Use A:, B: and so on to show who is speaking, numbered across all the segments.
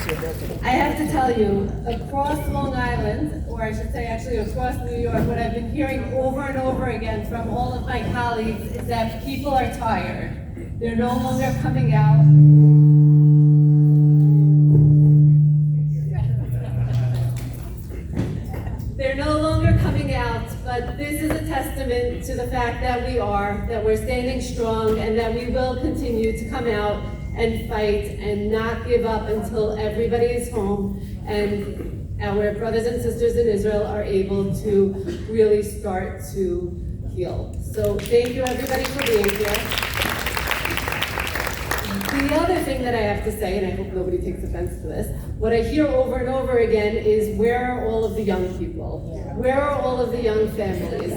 A: I have to tell you, across Long Island, or I should say actually across New York, what I've been hearing over and over again from all of my colleagues is that people are tired. They're no longer coming out. They're no longer coming out, but this is a testament to the fact that we're standing strong, and that we will continue to come out and fight and not give up until everybody is home and our brothers and sisters in Israel are able to really start to heal. So thank you everybody for being here. The other thing that I have to say, and I hope nobody takes offense to this, what I hear over and over again is, where are all of the young people? Where are all of the young families?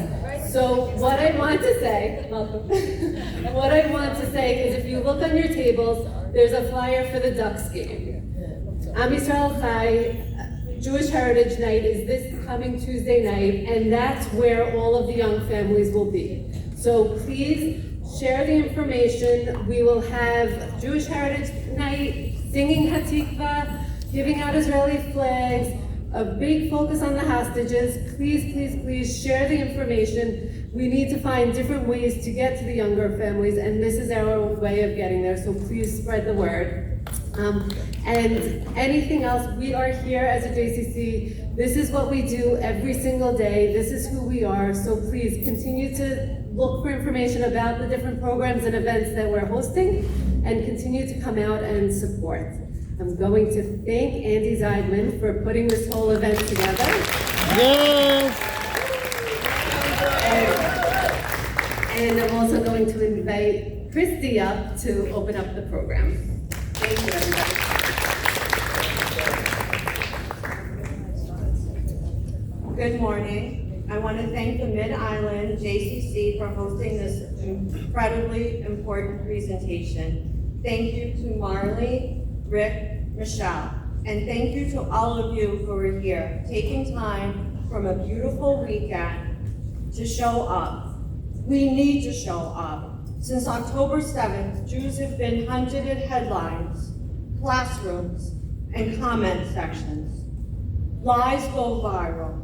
A: So what I want to say, what I want to say is, if you look on your tables, there's a flyer for the Ducks game. Am Yisrael Chai Jewish Heritage Night is this coming Tuesday night, and that's where all of the young families will be. So please share the information. We will have Jewish Heritage Night, singing Hatikva, giving out Israeli flags, a big focus on the hostages. Please, please, please share the information. We need to find different ways to get to the younger families, and this is our way of getting there, so please spread the word. And anything else, we are here as a JCC. This is what we do every single day. This is who we are, so please continue to look for information about the different programs and events that we're hosting, and continue to come out and support. I'm going to thank Andy Zeidman for putting this whole event together.
B: Yes!
A: And I'm also going to invite Christy up to open up the program. Thank you, everybody.
C: Good morning. I want to thank the Mid-Island JCC for hosting this incredibly important presentation. Thank you to Marley, Rick, Michelle, and thank you to all of you who are here, taking time from a beautiful weekend to show up. We need to show up. Since October 7th, Jews have been hunted at headlines, classrooms, and comment sections. Lies go viral.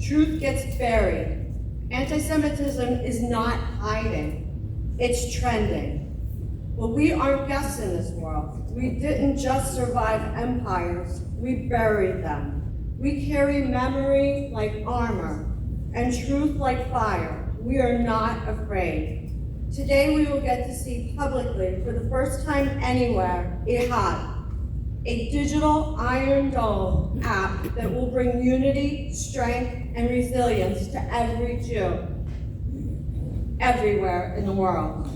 C: Truth gets buried. Anti-Semitism is not hiding. It's trending. But we aren't guests in this world. We didn't just survive empires, we buried them. We carry memory like armor and truth like fire. We are not afraid. Today we will get to see publicly, for the first time anywhere, Ehad, a digital Iron Dome app that will bring unity, strength, and resilience to every Jew, everywhere in the world.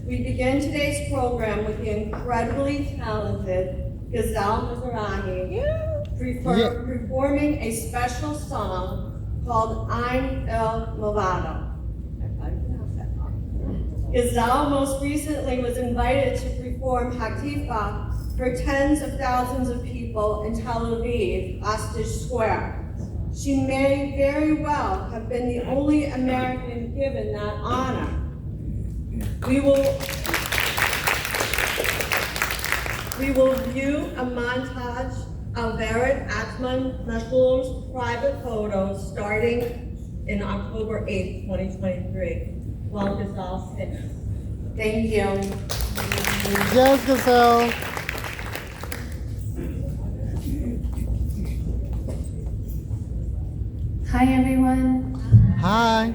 C: We begin today's program with the incredibly talented Gazelle Mizrahi performing a special song called Ein El Movado. Gazelle most recently was invited to perform Hatikva for tens of thousands of people in Tel Aviv, Ostrich Square. She may very well have been the only American given that honor. We will view a montage of Vered Atman Nashul's private photos starting in October 8th, 2023. While Gazelle sings. Thank you.
B: Yes, Gazelle.
D: Hi, everyone.
B: Hi.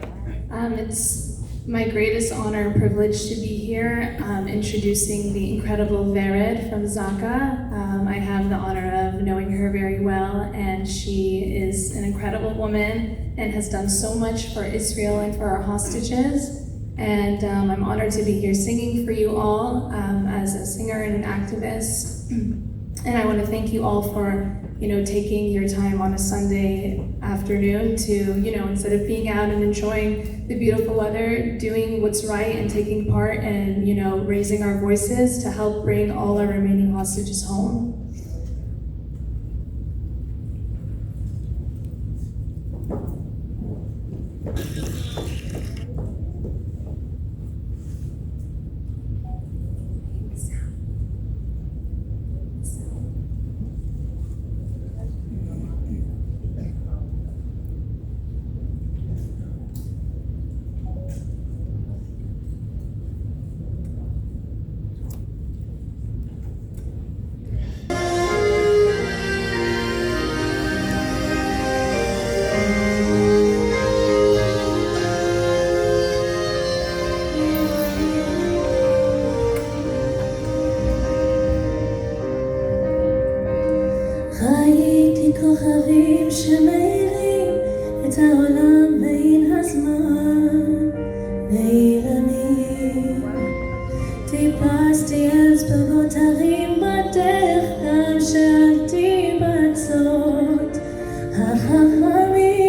D: It's my greatest honor and privilege to be here introducing the incredible Vered from Zaka. I have the honor of knowing her very well, and she is an incredible woman and has done so much for Israel and for our hostages. And I'm honored to be here singing for you all as a singer and an activist. And I want to thank you all for, taking your time on a Sunday afternoon to, instead of being out and enjoying the beautiful weather, doing what's right and taking part and, raising our voices to help bring all our remaining hostages home.
E: כוכבים שמאירים את העולם בין הזמן נעלמים. טיפסתי אצבעות הרים בדרך גם שאלתי בצות החכמים.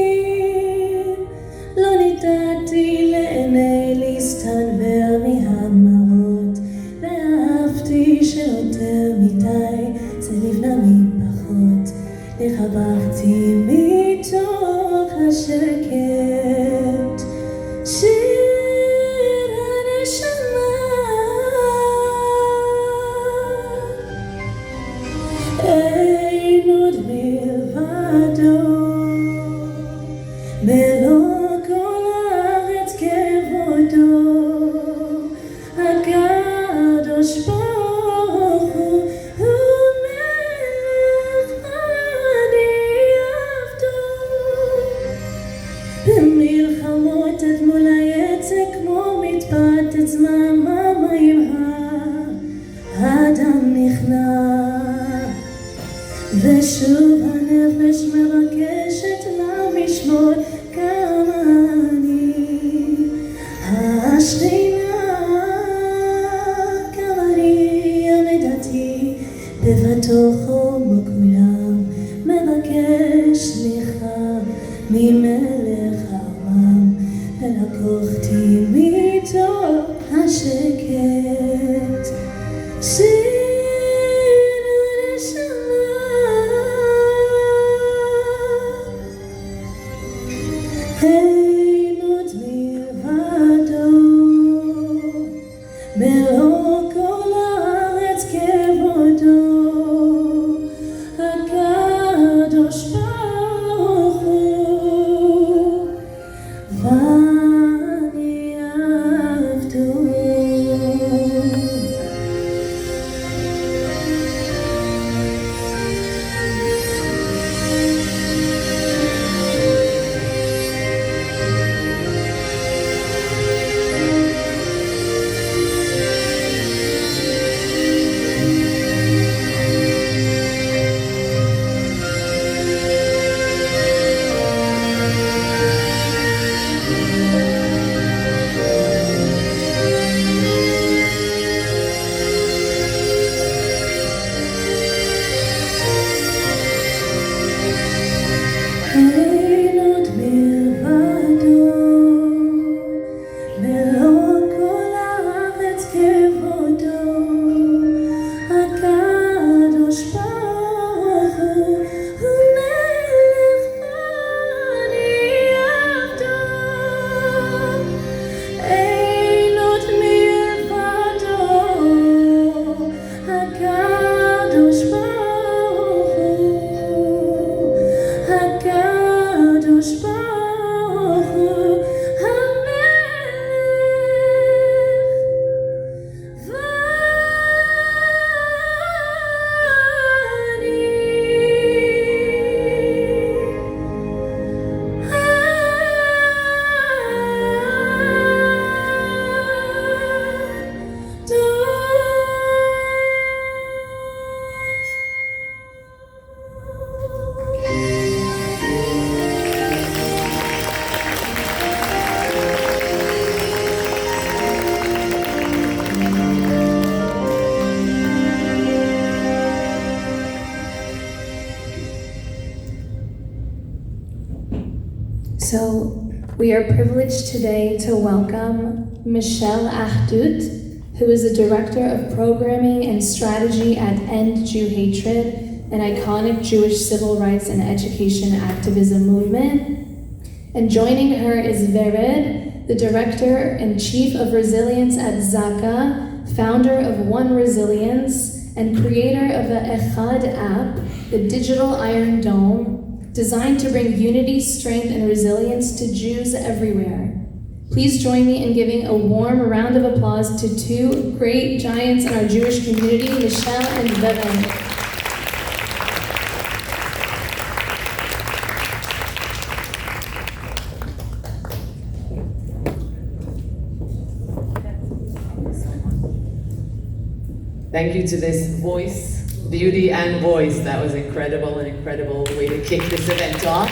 E: לא ניתנתי לעיני להסתנוור מהמראות, ואהבתי שיותר מדי זה לבנה מפחות. התחבקתי מתוך השקט, שיר הנשמה. אין עוד מלבדו, מלוא כל הארץ כבודו. הקדוש ברוך הוא מלך אני עבדו. במלחמות עד מול היצק כמו מתפתת זממה מים האדם נכנע, ושוב הנפש מבקשת למשמור כמה אני השכינה, כמה אני עמדתי בבתוכו כמו כולם, מבקש סליחה ממלך העולם, ולקוחתי מתוך השקט. שיר הנשמה, אין עוד מלבדו, מלוא כל הארץ כבודו. הקדוש ברוך הוא ואני עבדו. אין עוד מלבדו, מלוא כל הארץ כבודו. הקדוש ברוך הוא מלך אני עבדו. אין עוד מלבדו, הקדוש ברוך הוא, הקדוש ברוך הוא המלך
D: So, we are privileged today to welcome Michelle Ahdut, who is the Director of Programming and Strategy at End Jew Hatred, an iconic Jewish civil rights and education activism movement. And joining her is Vered, the Director and Chief of Resilience at Zaka, founder of One Resilience, and creator of the Echad app, the digital Iron Dome, designed to bring unity, strength, and resilience to Jews everywhere. Please join me in giving a warm round of applause to two great giants in our Jewish community, Michelle and Vered.
F: Thank you to this voice beauty and voice. That was incredible, an incredible way to kick this event off.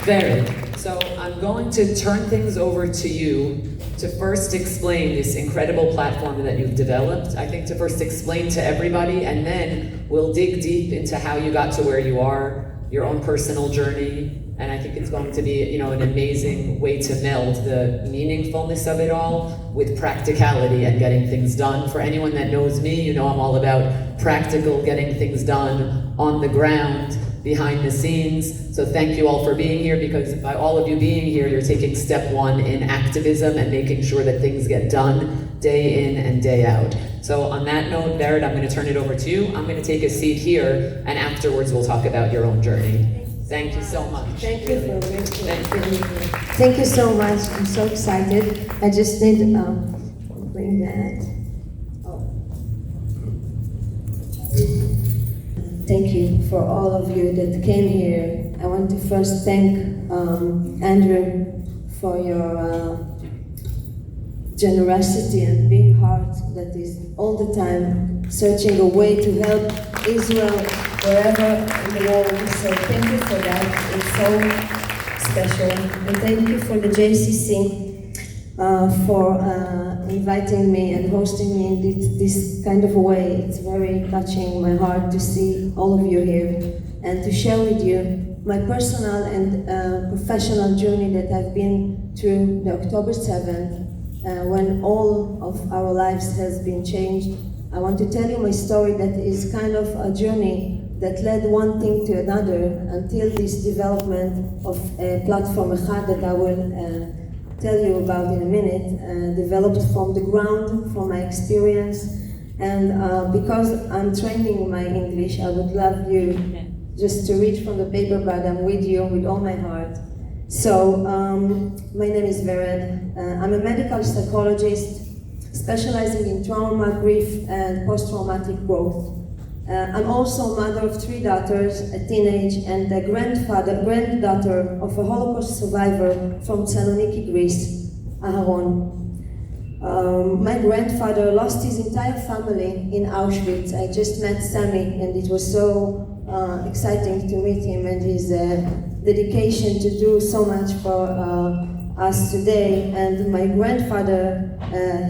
F: Vered, so I'm going to turn things over to you to first explain this incredible platform that you've developed. I think to first explain to everybody, and then we'll dig deep into how you got to where you are, your own personal journey, and I think it's going to be, an amazing way to meld the meaningfulness of it all with practicality and getting things done. For anyone that knows me, I'm all about practical, getting things done on the ground, behind the scenes. So thank you all for being here, because by all of you being here, you're taking step one in activism and making sure that things get done day in and day out. So on that note, Vered, I'm going to turn it over to you. I'm going to take a seat here, and afterwards we'll talk about your own journey. Thank you so much.
G: Thank you for
F: Thank you.
G: Thank you so much. I'm so excited. I just need to bring that. Oh. Thank you for all of you that came here. I want to first thank Andrew for your generosity and big heart that is all the time searching a way to help Israel wherever in the world. So thank you for that. It's so special. And thank you for the JCC for inviting me and hosting me in this kind of a way. It's very touching my heart to see all of you here and to share with you my personal and professional journey that I've been through the October 7th, when all of our lives has been changed. I want to tell you my story that is kind of a journey that led one thing to another until this development of a platform Echad that I will tell you about in a minute, developed from the ground, from my experience. And because I'm training my English, I would love you just to read from the paper, but I'm with you with all my heart. So, my name is Vered. I'm a medical psychologist specializing in trauma, grief, and post-traumatic growth. I'm also a mother of 3 daughters, a teenage, and a granddaughter of a Holocaust survivor from Thessaloniki, Greece, Aharon. My grandfather lost his entire family in Auschwitz. I just met Sammy, and it was so exciting to meet him and his dedication to do so much for us today. And my grandfather,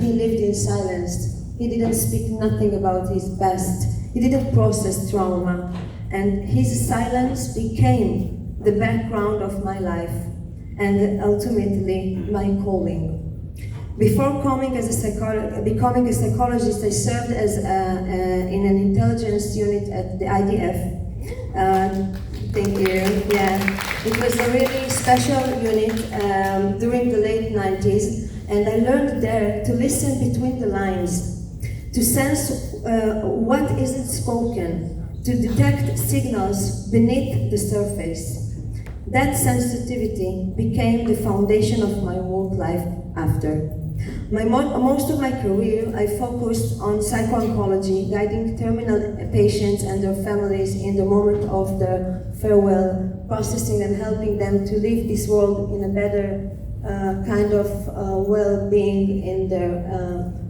G: he lived in silence. He didn't speak nothing about his past. He didn't process trauma. And his silence became the background of my life and ultimately my calling. Before becoming a psychologist, I served as in an intelligence unit at the IDF. Thank you. Yeah, it was a really special unit during the late 90s, and I learned there to listen between the lines, to sense what isn't spoken, to detect signals beneath the surface. That sensitivity became the foundation of my work life after. Most of my career, I focused on psycho-oncology, guiding terminal patients and their families in the moment of their farewell, processing and helping them to leave this world in a better kind of well-being in their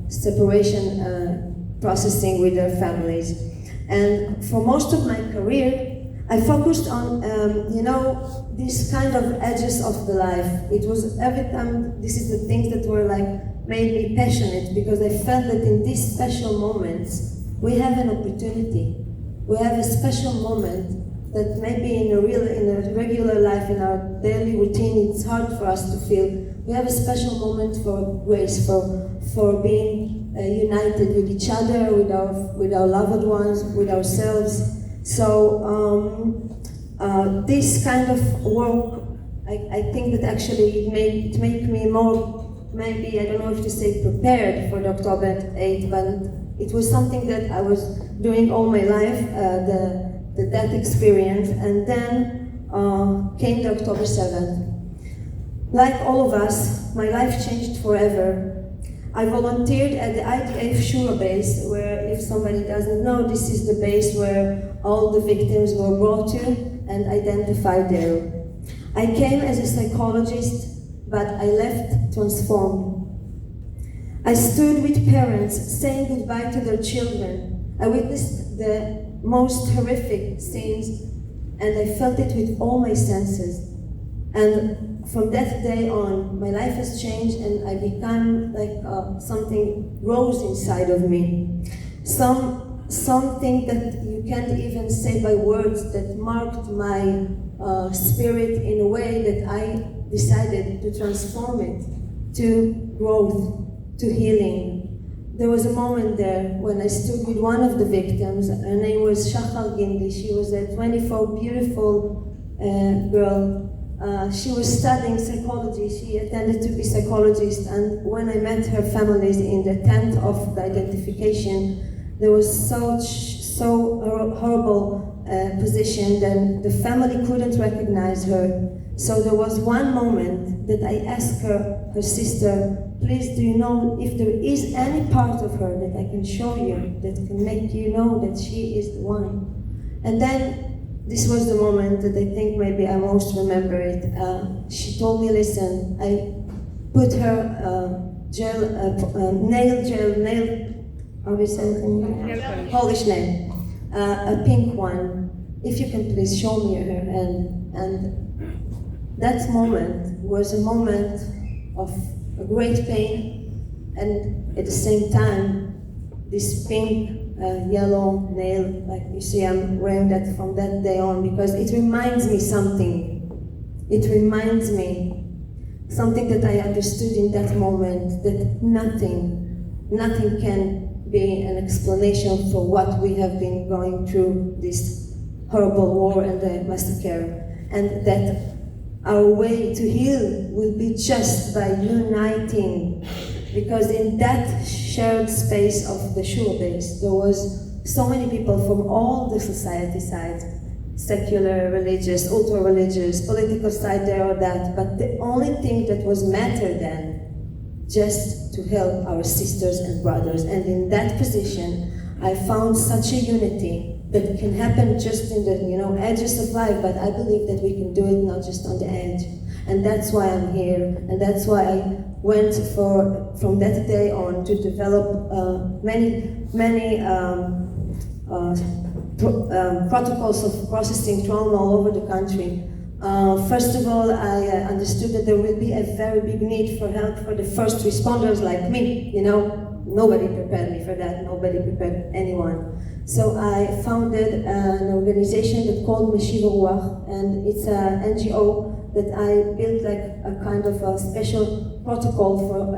G: separation processing with their families. And for most of my career, I focused on, these kind of edges of the life. It was every time, this is the things that were made me passionate, because I felt that in these special moments, we have an opportunity. We have a special moment that maybe in a regular life, in our daily routine, it's hard for us to feel. We have a special moment for grace, for being united with each other, with our loved ones, with ourselves. So this kind of work, I think that actually it made me more, maybe, I don't know if to say prepared for the October 8th, but it was something that I was doing all my life, that experience, and then came the October 7th. Like all of us, my life changed forever. I volunteered at the IDF Shura base, where, if somebody doesn't know, this is the base where all the victims were brought to and identified there. I came as a psychologist, but I left transformed. I stood with parents saying goodbye to their children, I witnessed the most horrific scenes, and I felt it with all my senses. And from that day on, my life has changed, and I become like something rose inside of me. Something that you can't even say by words, that marked my spirit in a way that I decided to transform it to growth, to healing. There was a moment there when I stood with one of the victims. Her name was Shachar Gindi. She was a 24 beautiful girl. She was studying psychology. She attended to be a psychologist, and when I met her families in the tent of the identification, there was so horrible position that the family couldn't recognize her. So there was one moment that I asked her sister, please, do you know if there is any part of her that I can show you that can make you know that she is the one? And then this was the moment that I think maybe I most remember it. She told me, listen, I put her nail, how do you say it? Polish nail, a pink one. If you can please show me her. And that moment was a moment of a great pain, and at the same time, this pink, yellow nail, like you see, I'm wearing that from that day on because it reminds me something. It reminds me something that I understood in that moment, that nothing can be an explanation for what we have been going through, this horrible war and the massacre, and that our way to heal will be just by uniting, because in that shared space of the Shul base, there was so many people from all the society sides, secular, religious, ultra-religious, political side, there or that, but the only thing that was matter then, just to help our sisters and brothers. And in that position, I found such a unity that can happen just in the edges of life, but I believe that we can do it not just on the edge. And that's why I'm here, and that's why I went from that day on to develop many protocols of processing trauma all over the country. First of all, I understood that there will be a very big need for help for the first responders like me. Nobody prepared me for that, nobody prepared anyone. So I founded an organization that's called Meshiva Ruach, and it's an NGO that I built like a kind of a special protocol for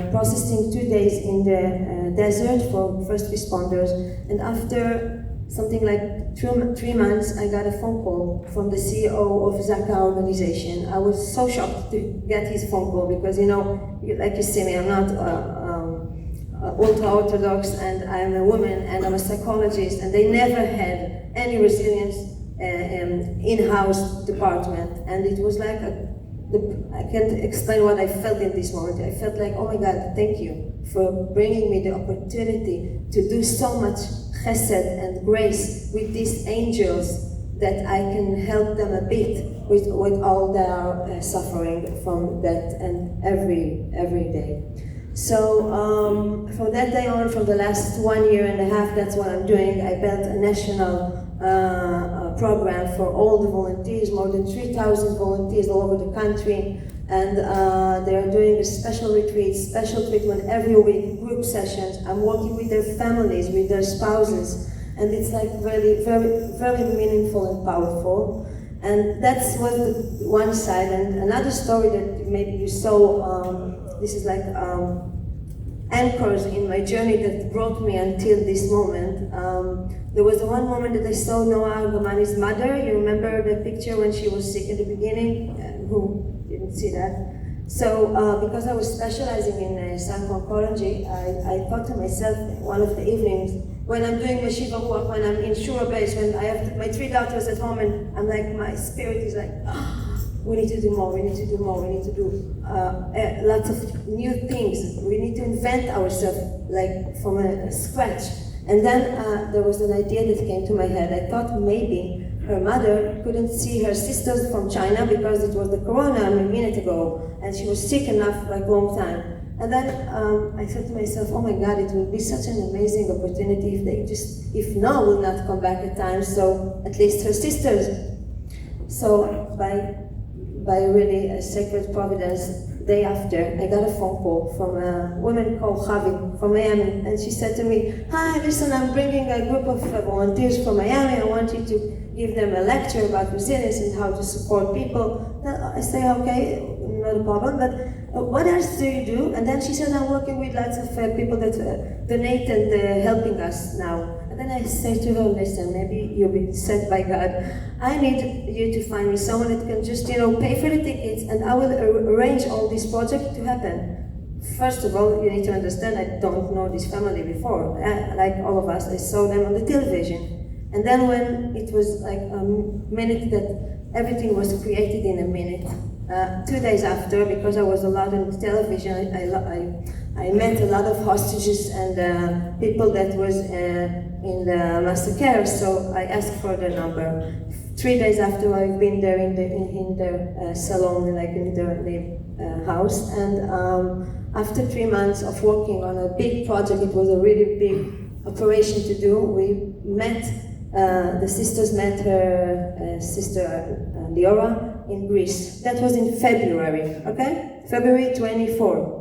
G: processing 2 days in the desert for first responders. And after something like 3 months, I got a phone call from the CEO of Zaka organization. I was so shocked to get his phone call because, like you see me, I'm not ultra-Orthodox, and I'm a woman, and I'm a psychologist, and they never had any resilience in-house department. And it was like, I can't explain what I felt in this moment. I felt like, oh my God, thank you for bringing me the opportunity to do so much chesed and grace with these angels, that I can help them a bit with all their suffering from that and every day. So from that day on, from the last 1.5 years, that's what I'm doing. I built a national program for all the volunteers, more than 3,000 volunteers all over the country, and they're doing a special retreat, special treatment every week, group sessions. I'm working with their families, with their spouses, and it's like really very, very meaningful and powerful. And that's what one side. And another story that maybe you saw, this is like anchors in my journey that brought me until this moment. There was one moment that I saw Noah Argamani's mother. You remember the picture when she was sick in the beginning? Who didn't see that? So because I was specializing in psycho-oncology, I thought to myself one of the evenings, when I'm doing Meshiva Ruach, when I'm in Shura base, when I have my 3 daughters at home, and I'm like, my spirit is like, we need to do more, we need to do more, we need to do lots of new things. We need to invent ourselves like from scratch. And then there was an idea that came to my head. I thought maybe her mother couldn't see her sisters from China because it was the corona a minute ago, and she was sick enough like long time. And then I said to myself, oh my God, it will be such an amazing opportunity if Noah will not come back at times, so at least her sisters. So by really a sacred providence, day after, I got a phone call from a woman called Javi from Miami, and she said to me, hi, listen, I'm bringing a group of volunteers from Miami. I want you to give them a lecture about resilience and how to support people. I say, okay, not a problem, but what else do you do? And then she said, I'm working with lots of people that donate and helping us now. And then I say to her, listen, maybe you'll be sent by God. I need you to find me someone that can just, pay for the tickets, and I will arrange all this project to happen. First of all, you need to understand, I don't know this family before. Like all of us, I saw them on the television. And then when it was like a minute that everything was created in a minute, 2 days after, because I was allowed on the television, I met a lot of hostages and people that was in the massacre, so I asked for the number. 3 days after, I've been there in their salon, like in their house, and after 3 months of working on a big project, it was a really big operation to do. We met, the sisters met her sister Liora in Greece. That was in February, okay? February 24.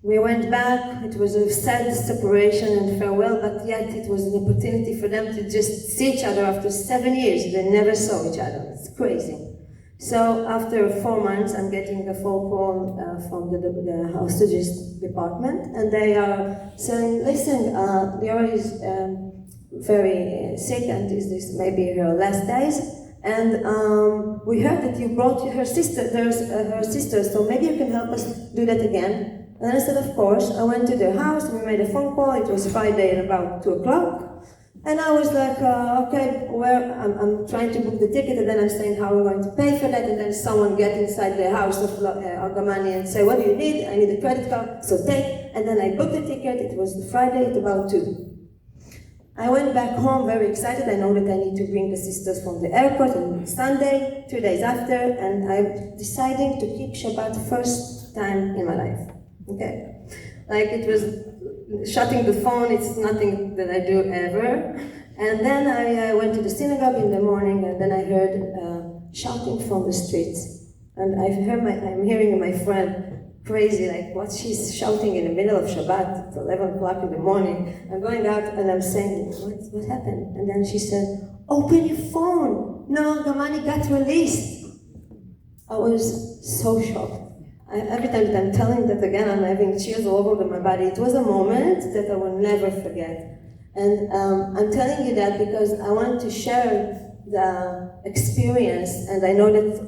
G: We went back, it was a sad separation and farewell, but yet it was an opportunity for them to just see each other after 7 years. They never saw each other, it's crazy. So after 4 months, I'm getting a phone call from the hostages department, and they are saying, listen, Liora is very sick, and is this maybe her last days? And we heard that you brought her sister, so maybe you can help us do that again. And I said, of course. I went to their house, we made a phone call. It was Friday at about 2 o'clock. And I was like, okay, I'm trying to book the ticket, and then I'm saying how I'm going to pay for that. And then someone get inside the house of Argamani and say, what do you need? I need a credit card, so take. And then I booked the ticket. It was Friday at about 2. I went back home very excited. I know that I need to bring the sisters from the airport on Sunday, 2 days after, and I'm deciding to keep Shabbat first time in my life. Okay, like it was shutting the phone. It's nothing that I do ever. And then I went to the synagogue in the morning, and then I heard shouting from the streets. And I'm hearing my friend crazy, like what she's shouting in the middle of Shabbat. It's 11 o'clock in the morning. I'm going out and I'm saying, what happened? And then she said, open your phone. No, Argamani got released. I was so shocked. Every time that I'm telling that again, I'm having chills all over my body. It was a moment that I will never forget. And I'm telling you that because I want to share the experience, and I know that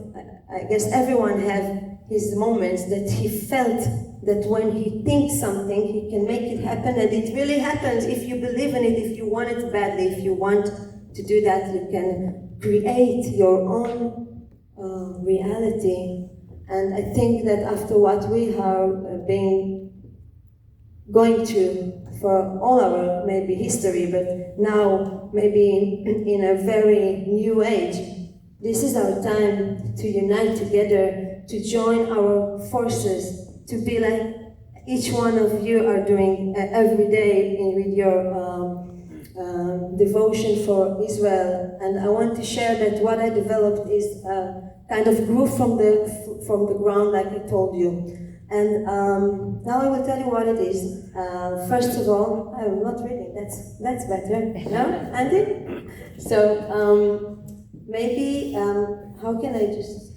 G: I guess everyone has his moments that he felt that when he thinks something, he can make it happen, and it really happens if you believe in it, if you want it badly, if you want to do that, you can create your own reality. And I think that after what we have been going through for all our maybe history, but now maybe in a very new age, this is our time to unite together, to join our forces, to be like each one of you are doing every day with your devotion for Israel. And I want to share that what I developed is kind of grew from the ground, like I told you. And now I will tell you what it is. First of all, I'm not reading. That's better, no, Andy? So maybe how can I just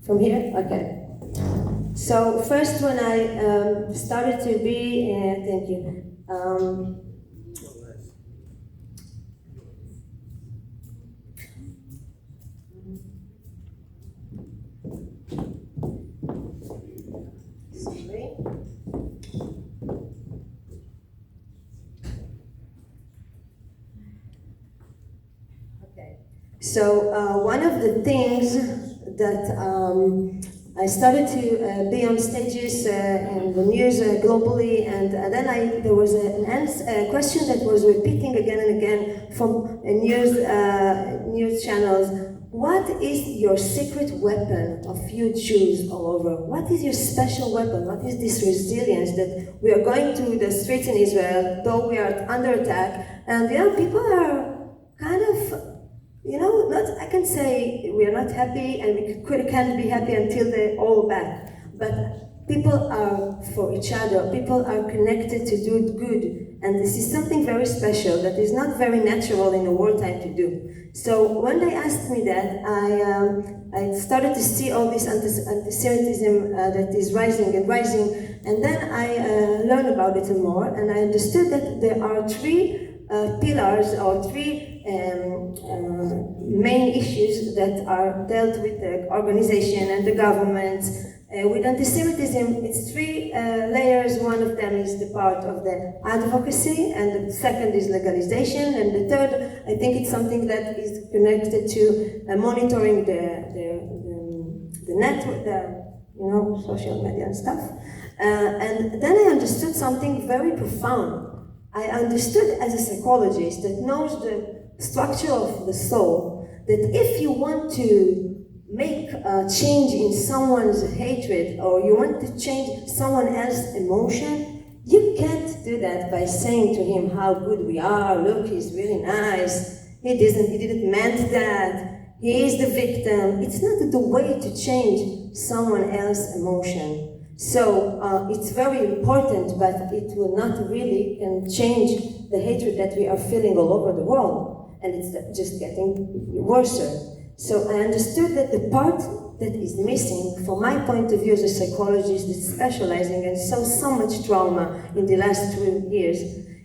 G: from here? Okay. So first, when I started to be, thank you. So one of the things that I started to be on stages in the news globally, and then there was a question that was repeating again and again from news channels. what is your secret weapon of you Jews all over? What is your special weapon? What is this resilience that we are going to the streets in Israel, though we are under attack, and people are kind of, not, I can say we are not happy and we can't be happy until they're all back. But people are for each other, people are connected to do good. And this is something very special that is not very natural in a wartime to do. So when they asked me that, I started to see all this anti-Semitism that is rising and rising. And then I learned about it more, and I understood that there are three pillars or three main issues that are dealt with the organization and the government. With anti-Semitism, it's three layers. One of them is the part of the advocacy, and the second is legalization, and the third, I think it's something that is connected to monitoring the network, social media and stuff. And then I understood something very profound. I understood as a psychologist that knows the structure of the soul, that if you want to make a change in someone's hatred, or you want to change someone else's emotion, you can't do that by saying to him how good we are, look, he's really nice, he didn't meant that, he is the victim. It's not the way to change someone else's emotion. So it's very important, but it will not really change the hatred that we are feeling all over the world, and it's just getting worse. So I understood that the part that is missing, from my point of view as a psychologist that's specializing and saw so much trauma in the last 2 years,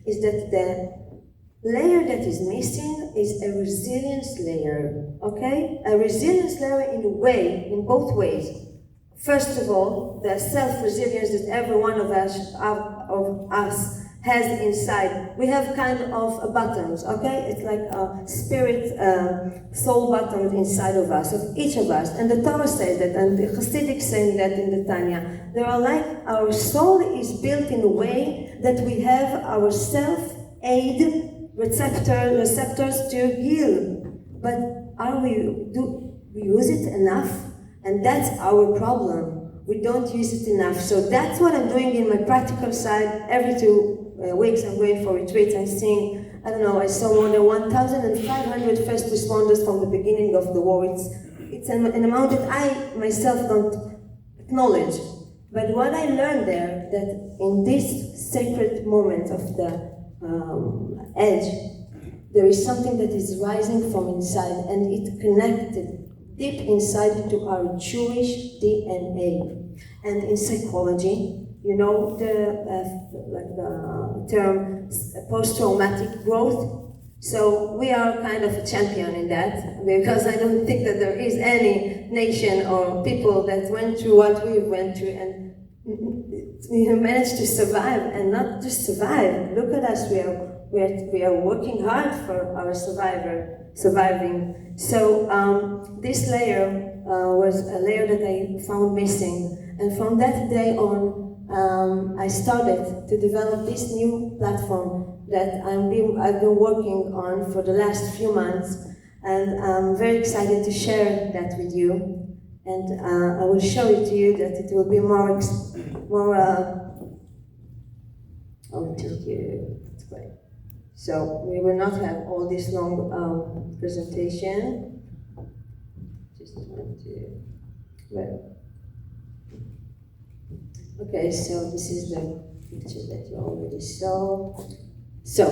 G: is that the layer that is missing is a resilience layer, okay? A resilience layer in both ways. First of all, the self-resilience that every one of us has inside. We have kind of buttons, okay? It's like a spirit, soul button inside of us, of each of us. And the Torah says that, and the Hasidic saying that in the Tanya. They are like, our soul is built in a way that we have our self-aid receptors to heal. But do we use it enough? And that's our problem. We don't use it enough. So that's what I'm doing in my practical side. Every 2 weeks I'm going for retreats. I'm seeing, I saw more than 1,500 first responders from the beginning of the war. It's an amount that I myself don't acknowledge. But what I learned there, that in this sacred moment of the edge, there is something that is rising from inside, and it connected deep inside to our Jewish DNA. And in psychology, the term post-traumatic growth. So we are kind of a champion in that, because I don't think that there is any nation or people that went through what we went through and managed to survive, and not just survive. Look at us, we are working hard for our surviving. So this layer was a layer that I found missing, and from that day on, I started to develop this new platform that I've been working on for the last few months, and I'm very excited to share that with you. And I will show it to you that it will be more. Oh, thank you. That's great. So we will not have all this long presentation. Just want to. Well. Okay, so this is the picture that you already saw. So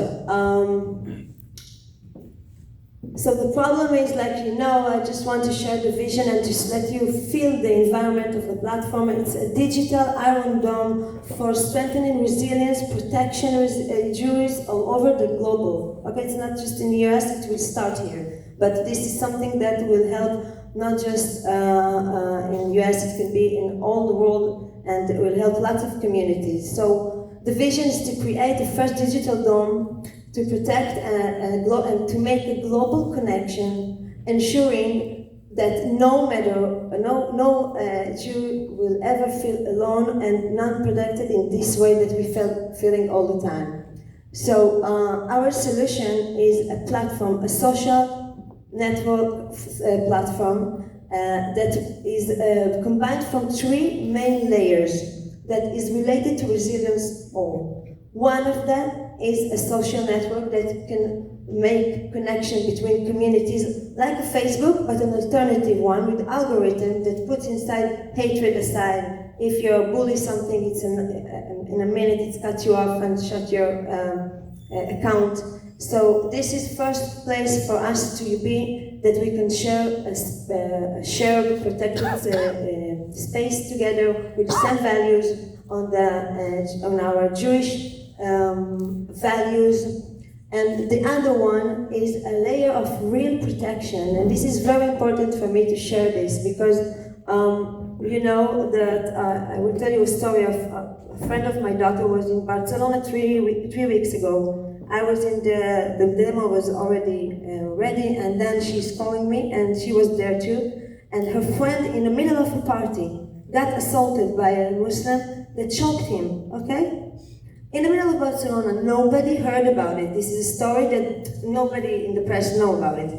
G: the problem is, I just want to share the vision and just let you feel the environment of the platform. It's a digital iron dome for strengthening resilience, protection of Jews all over the global. Okay, it's not just in the US, it will start here. But this is something that will help not just in the US, it can be in all the world, and it will help lots of communities. So the vision is to create the first digital dome to protect and to make a global connection, ensuring that no Jew will ever feel alone and not protected in this way that we feeling all the time. So our solution is a platform, a social network platform that is combined from three main layers that is related to resilience all. One of them is a social network that can make connection between communities like Facebook, but an alternative one with algorithm that puts inside hatred aside. If you bully something, it's in a minute it's cut you off and shut your account. So this is first place for us to be that we can share a shared protected space together with the same values on our Jewish values. And the other one is a layer of real protection, and this is very important for me to share this because you know that I will tell you a story of a friend of my daughter was in Barcelona 3 weeks ago. I was in the demo was already ready, and then she's calling me, and she was there too. And her friend, in the middle of a party, got assaulted by a Muslim that choked him. Okay. In the middle of Barcelona, nobody heard about it. This is a story that nobody in the press know about it.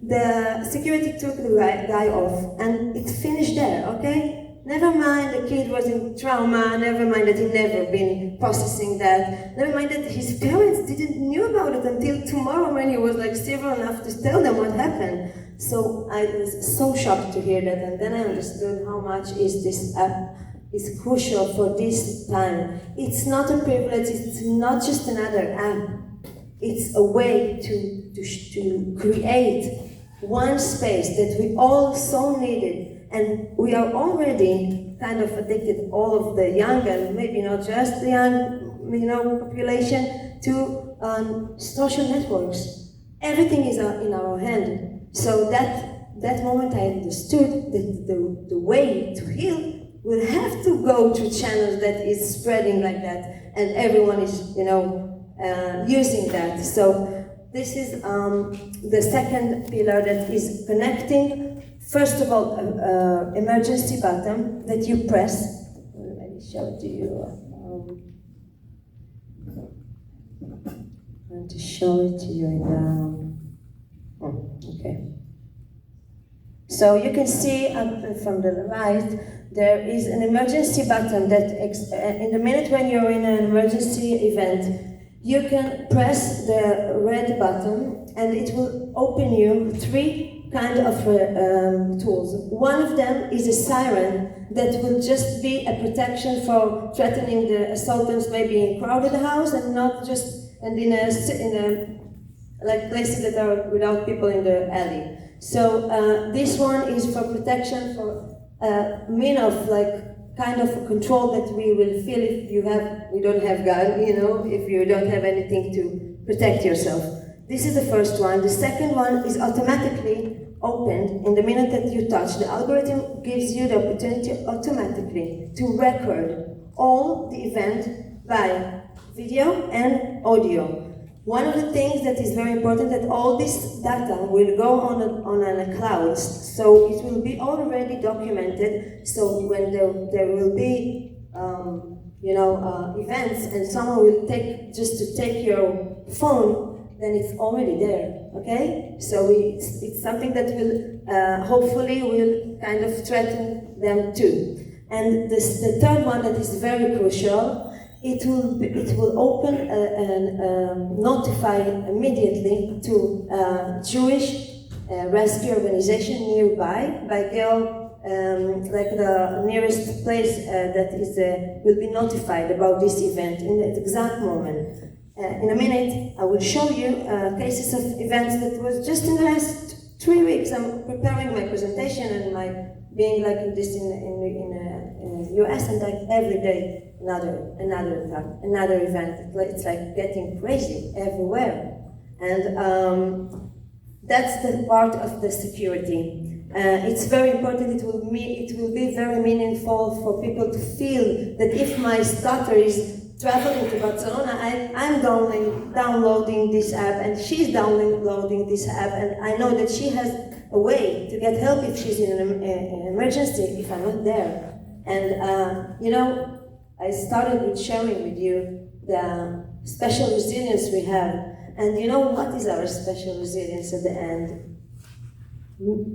G: The security took the guy off, and it finished there, okay? Never mind the kid was in trauma, never mind that he never been processing that, never mind that his parents didn't knew about it until tomorrow when he was like civil enough to tell them what happened. So I was so shocked to hear that, and then I understood how much is this is crucial for this time. It's not a privilege, it's not just another app. It's a way to create one space that we all so needed, and we are already kind of addicted, all of the young and maybe not just the young, population, to social networks. Everything is in our hand. So that moment I understood that the way to heal will have to go to channels that is spreading like that, and everyone is, using that. So this is the second pillar that is connecting. First of all, emergency button that you press. Let me show it to you. I'm going to show it to you in okay. So you can see from the right, there is an emergency button that in the minute when you're in an emergency event, you can press the red button and it will open you three kind of tools. One of them is a siren that will just be a protection for threatening the assailants, maybe in a crowded house and not just in like places that are without people in the alley. So this one is for protection, for mean of like kind of control that we will feel if you don't have gun, if you don't have anything to protect yourself. This is the first one. The second one is automatically opened in the minute that you touch. The algorithm gives you the opportunity automatically to record all the event by video and audio. One of the things that is very important that all this data will go on a cloud, so it will be already documented. So when there will be, events, and someone will take your phone, then it's already there. Okay, so it's something that will hopefully will kind of threaten them too. And the third one that is very crucial. It will open and notify immediately to Jewish rescue organization nearby. By girl, like the nearest place that is will be notified about this event in the exact moment. In a minute, I will show you cases of events that was just in the last 3 weeks. I'm preparing my presentation and my being like in this in US, and like every day. Another event. It's like getting crazy everywhere, and that's the part of the security. It's very important. It will be very meaningful for people to feel that if my daughter is traveling to Barcelona, I'm downloading this app, and she's downloading this app, and I know that she has a way to get help if she's in an emergency if I'm not there. And I started with sharing with you the special resilience we have. And you know what is our special resilience at the end?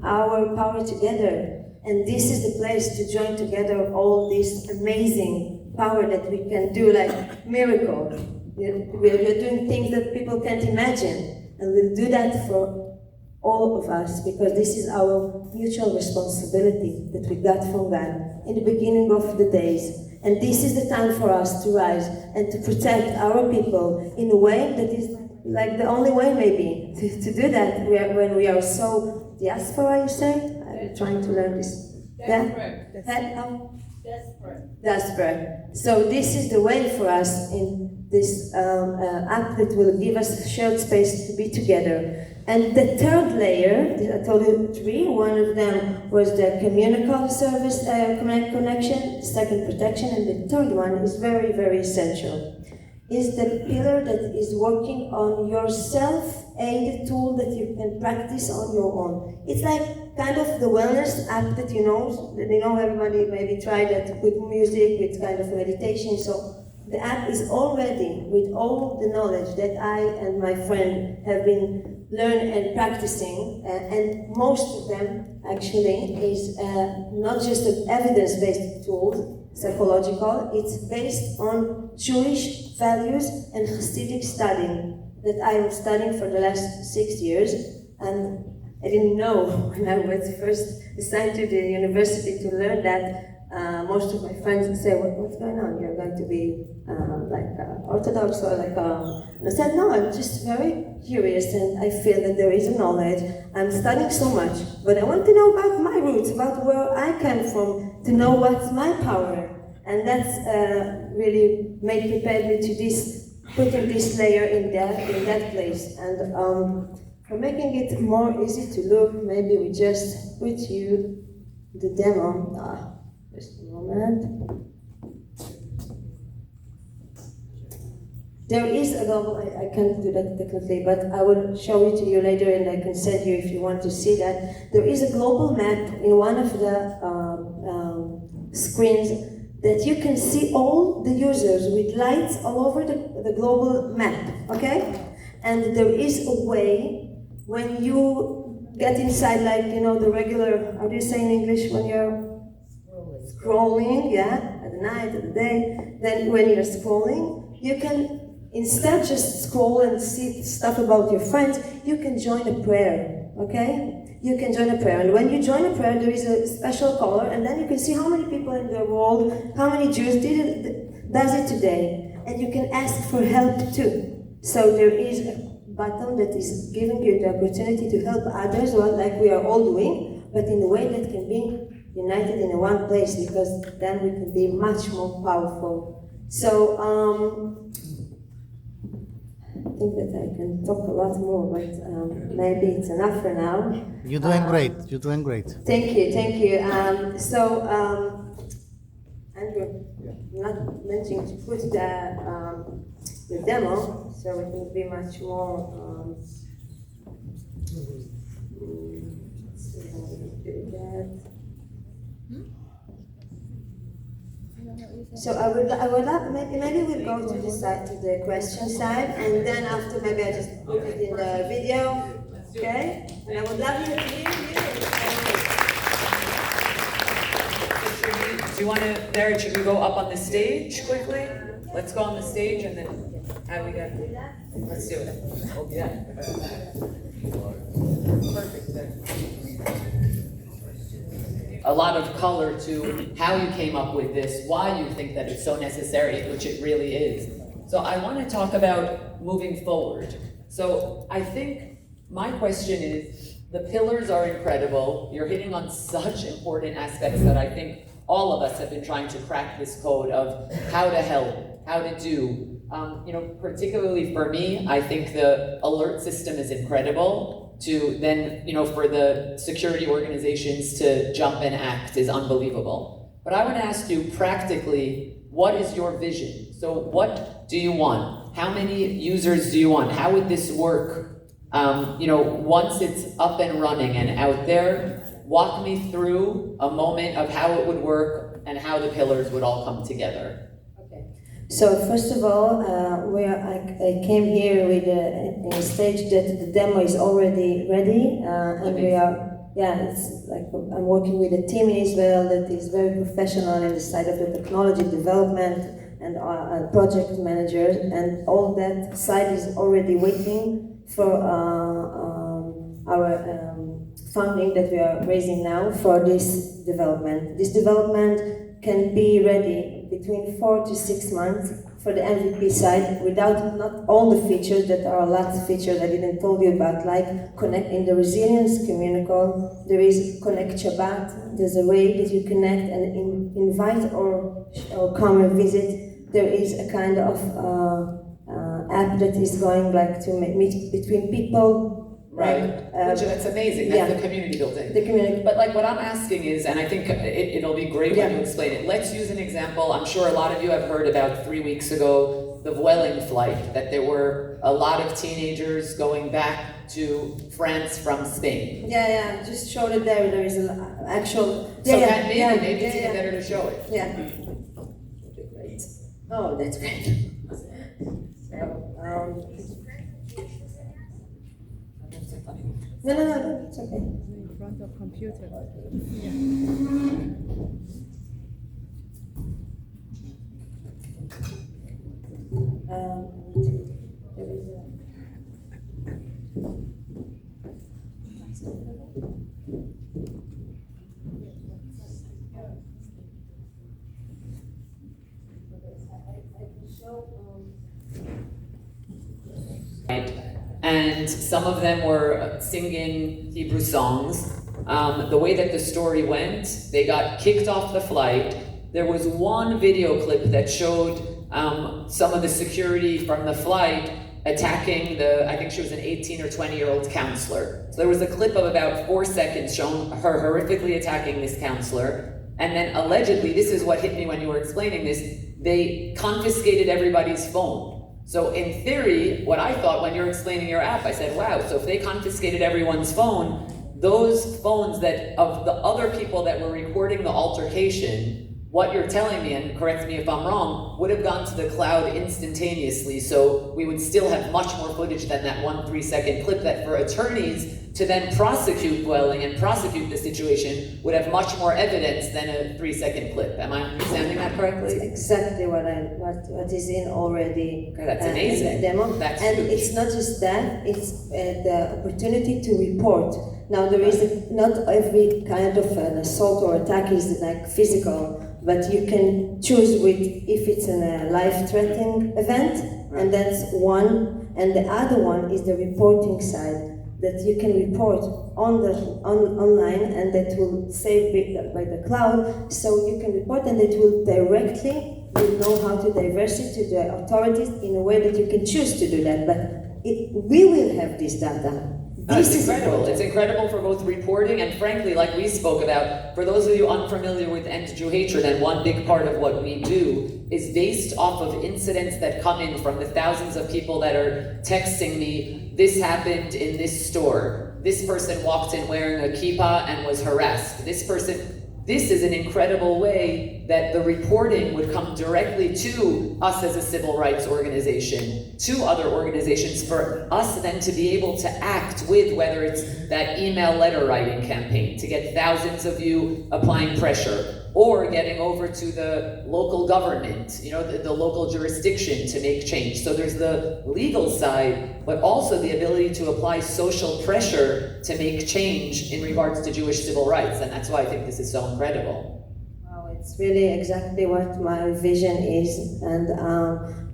G: our power together. And this is the place to join together all this amazing power that we can do, like miracle. We're doing things that people can't imagine. And we'll do that for all of us, because this is our mutual responsibility that we got from God in the beginning of the days. And this is the time for us to rise and to protect our people in a way that is like the only way maybe to do that when we are so diaspora, you say? I'm trying to learn this. Desperate. So this is the way for us in this app that will give us shared space to be together. And the third layer, I told you three, one of them was the communicable service connection, second protection, and the third one is very, very essential. Is the pillar that is working on your self-aid tool that you can practice on your own. It's like kind of the wellness app that you know everybody maybe tried that with music, with kind of meditation. So the app is already with all the knowledge that I and my friend have been learning and practicing, and most of them actually is not just an evidence-based tool, psychological, it's based on Jewish values and Hasidic studying that I was studying for the last 6 years, and I didn't know when I was first assigned to the university to learn that. Most of my friends would say, what's going on? You're going to be Orthodox or and I said, no, I'm just very curious and I feel that there is a knowledge. I'm studying so much, but I want to know about my roots, about where I came from, to know what's my power. And that's really prepared me to this, putting this layer in that place. And for making it more easy to look, maybe we just put you the demo. Just a moment. There is a global, I can't do that technically, but I will show it to you later and I can send you if you want to see that. There is a global map in one of the screens that you can see all the users with lights all over the global map, okay? And there is a way when you get inside, like, the regular, how do you say in English when you're scrolling, yeah, at night, at the day, then when you're scrolling, you can, instead just scroll and see stuff about your friends, you can join a prayer, okay? You can join a prayer, and when you join a prayer, there is a special color, and then you can see how many people in the world, how many Jews does it today, and you can ask for help too. So there is a button that is giving you the opportunity to help others, like we are all doing, but in a way that can be united in one place, because then we can be much more powerful. So I think that I can talk a lot more, but maybe it's enough for now.
B: You're doing great. You're doing great.
G: Thank you. Andrew, I'm not mentioning to put the demo, so it will be much more. Let's see how we do that. So I would love, maybe we'll go to the side, to the question side, and then after maybe I just put it in the video, okay? And I would love you to hear
F: Do you want to, Derek, should we go up on the stage quickly? Let's go on the stage and then how we get, let's do it. Yeah. Perfect. A lot of color to how you came up with this, why you think that it's so necessary, which it really is. So I want to talk about moving forward. So I think my question is, the pillars are incredible. You're hitting on such important aspects that I think all of us have been trying to crack this code of how to help, how to do. Particularly for me, I think the alert system is incredible. To then, for the security organizations to jump and act is unbelievable. But I want to ask you practically, what is your vision? So what do you want? How many users do you want? How would this work? Once it's up and running and out there, walk me through a moment of how it would work and how the pillars would all come together.
G: So first of all, I came here with a stage that the demo is already ready, and we are it's like I'm working with a team in Israel that is very professional in the side of the technology development and project managers, and all that side is already waiting for our funding that we are raising now for this development. This development can be ready between 4 to 6 months for the MVP side without not all the features that are a lot of features I didn't told you about, like connecting the resilience communicable. There is Connect Shabbat. There's a way that you connect and invite or come and visit. There is a kind of app that is going like to meet between people.
F: Right, which that's amazing. That's
G: yeah.
F: the community building.
G: The community.
F: But like what I'm asking is, and I think it'll be great when
G: Yeah.
F: you explain it. Let's use an example. I'm sure a lot of you have heard about 3 weeks ago the Vueling flight, that there were a lot of teenagers going back to France from Spain.
G: Yeah, just showed it there. There is an actual.
F: So that maybe it's even
G: yeah.
F: better to show it.
G: Yeah. Great. Oh, that's great. So, no, it's okay.
E: In front of computer.
G: There is a.
F: Right. And some of them were singing Hebrew songs. The way that the story went, they got kicked off the flight. There was one video clip that showed some of the security from the flight attacking I think she was an 18 or 20-year-old counselor. So there was a clip of about 4 seconds showing her horrifically attacking this counselor. And then allegedly, this is what hit me when you were explaining this, they confiscated everybody's phone. So in theory, what I thought when you're explaining your app, I said, wow, so if they confiscated everyone's phone, those phones that of the other people that were recording the altercation, what you're telling me, and correct me if I'm wrong, would have gone to the cloud instantaneously. So we would still have much more footage than that 1 3-second clip that for attorneys to then prosecute Vueling and prosecute the situation would have much more evidence than a 3-second clip. Am I understanding that
G: That's
F: correctly?
G: exactly what is in already.
F: Okay, that's amazing.
G: In the demo.
F: That's
G: and
F: huge.
G: it's not just that; it's the opportunity to report. Now there is not every kind of an assault or attack is like physical, but you can choose with if it's a life-threatening event, and that's one. And the other one is the reporting side, that you can report online, and that will save by the cloud, so you can report, and it will directly, you know how to diverse it to the authorities in a way that you can choose to do that, but we will have this data.
F: It's incredible. It's incredible for both reporting and, frankly, like we spoke about, for those of you unfamiliar with End Jew Hatred, and one big part of what we do is based off of incidents that come in from the thousands of people that are texting me, this happened in this store, this person walked in wearing a kippah and was harassed, this is an incredible way that the reporting would come directly to us as a civil rights organization, to other organizations, for us then to be able to act with, whether it's that email letter writing campaign, to get thousands of you applying pressure, or getting over to the local government, the local jurisdiction to make change. So there's the legal side, but also the ability to apply social pressure to make change in regards to Jewish civil rights. And that's why I think this is so incredible.
G: Wow, it's really exactly what my vision is, and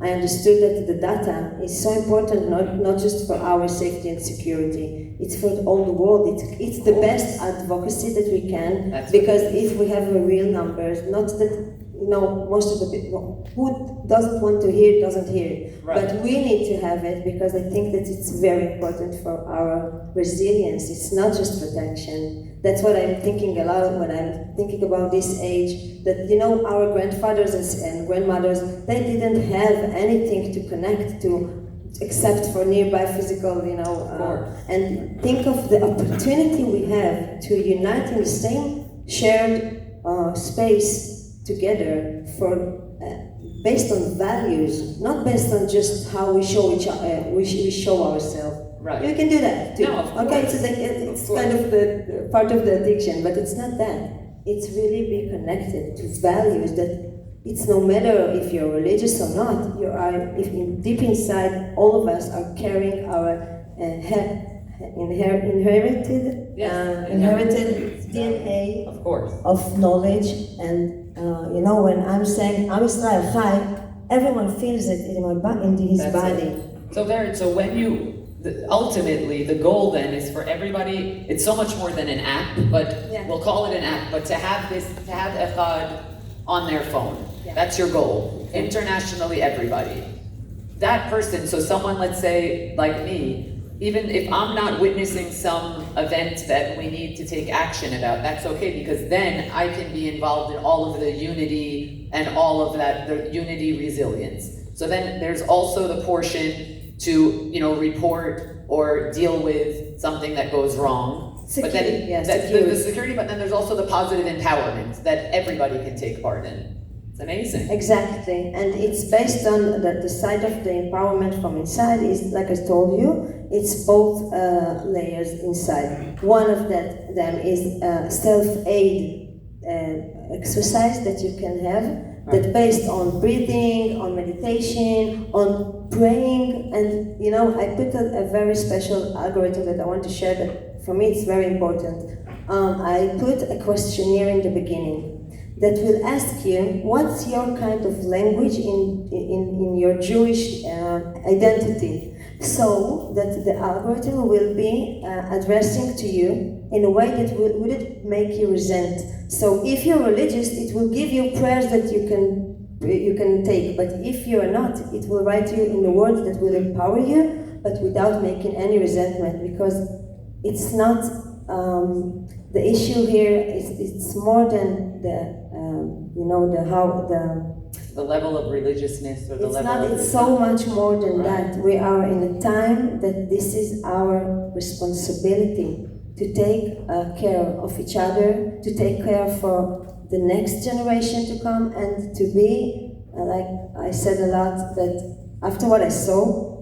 G: I understood that the data is so important, not just for our safety and security, it's for all the world. It's the best advocacy that we can, because if we have real numbers, not that most of the people who doesn't want to hear doesn't hear it,
F: right.
G: But we need to have it, because I think that it's very important for our resilience. It's not just protection. That's what I'm thinking a lot when I'm thinking about this age, that our grandfathers and grandmothers, they didn't have anything to connect to except for nearby physical, and think of the opportunity we have to unite in the same shared space together based on values, not based on just how we show we show ourselves.
F: Right.
G: You can do that too.
F: No, of
G: Okay,
F: course.
G: so it's
F: Of course.
G: kind of the part of the addiction, but it's not that. It's really be connected to values that it's no matter if you're religious or not. You are, if deep inside, all of us are carrying our inherited
F: Yes.
G: inherited DNA
F: Of course.
G: of knowledge, and you know, when I'm saying Am Israel Chai, everyone feels it in his
F: That's
G: body.
F: it. So when you, ultimately, the goal then is for everybody, it's so much more than an app, but
G: Yeah.
F: we'll call it an app, but to have Echad on their phone.
G: Yeah.
F: That's your goal. Internationally, everybody. That person, so someone, let's say, like me, even if I'm not witnessing some event that we need to take action about, that's okay, because then I can be involved in all of the unity and all of that, the unity resilience. So then there's also the portion to, report or deal with something that goes wrong. But then
G: Security, yeah,
F: that's
G: security.
F: the security, but then there's also the positive empowerment that everybody can take part in. It's amazing.
G: Exactly, and it's based on the side of the empowerment from inside is, like I told you, it's both layers inside. One of them is self-aid exercise that you can have, that based on breathing, on meditation, on praying, and I put a very special algorithm that I want to share that for me it's very important. I put a questionnaire in the beginning that will ask you what's your kind of language in your Jewish identity, so that the algorithm will be addressing to you in a way that wouldn't make you resent. So if you're religious, it will give you prayers that you can take, but if you're not, it will write you in the words that will empower you, but without making any resentment, because it's not the issue here. It's more than
F: The level of religiousness or the level of...
G: It's so much more than that. We are in a time that this is our responsibility to take care of each other, to take care for the next generation to come, and to be, like I said a lot, that after what I saw,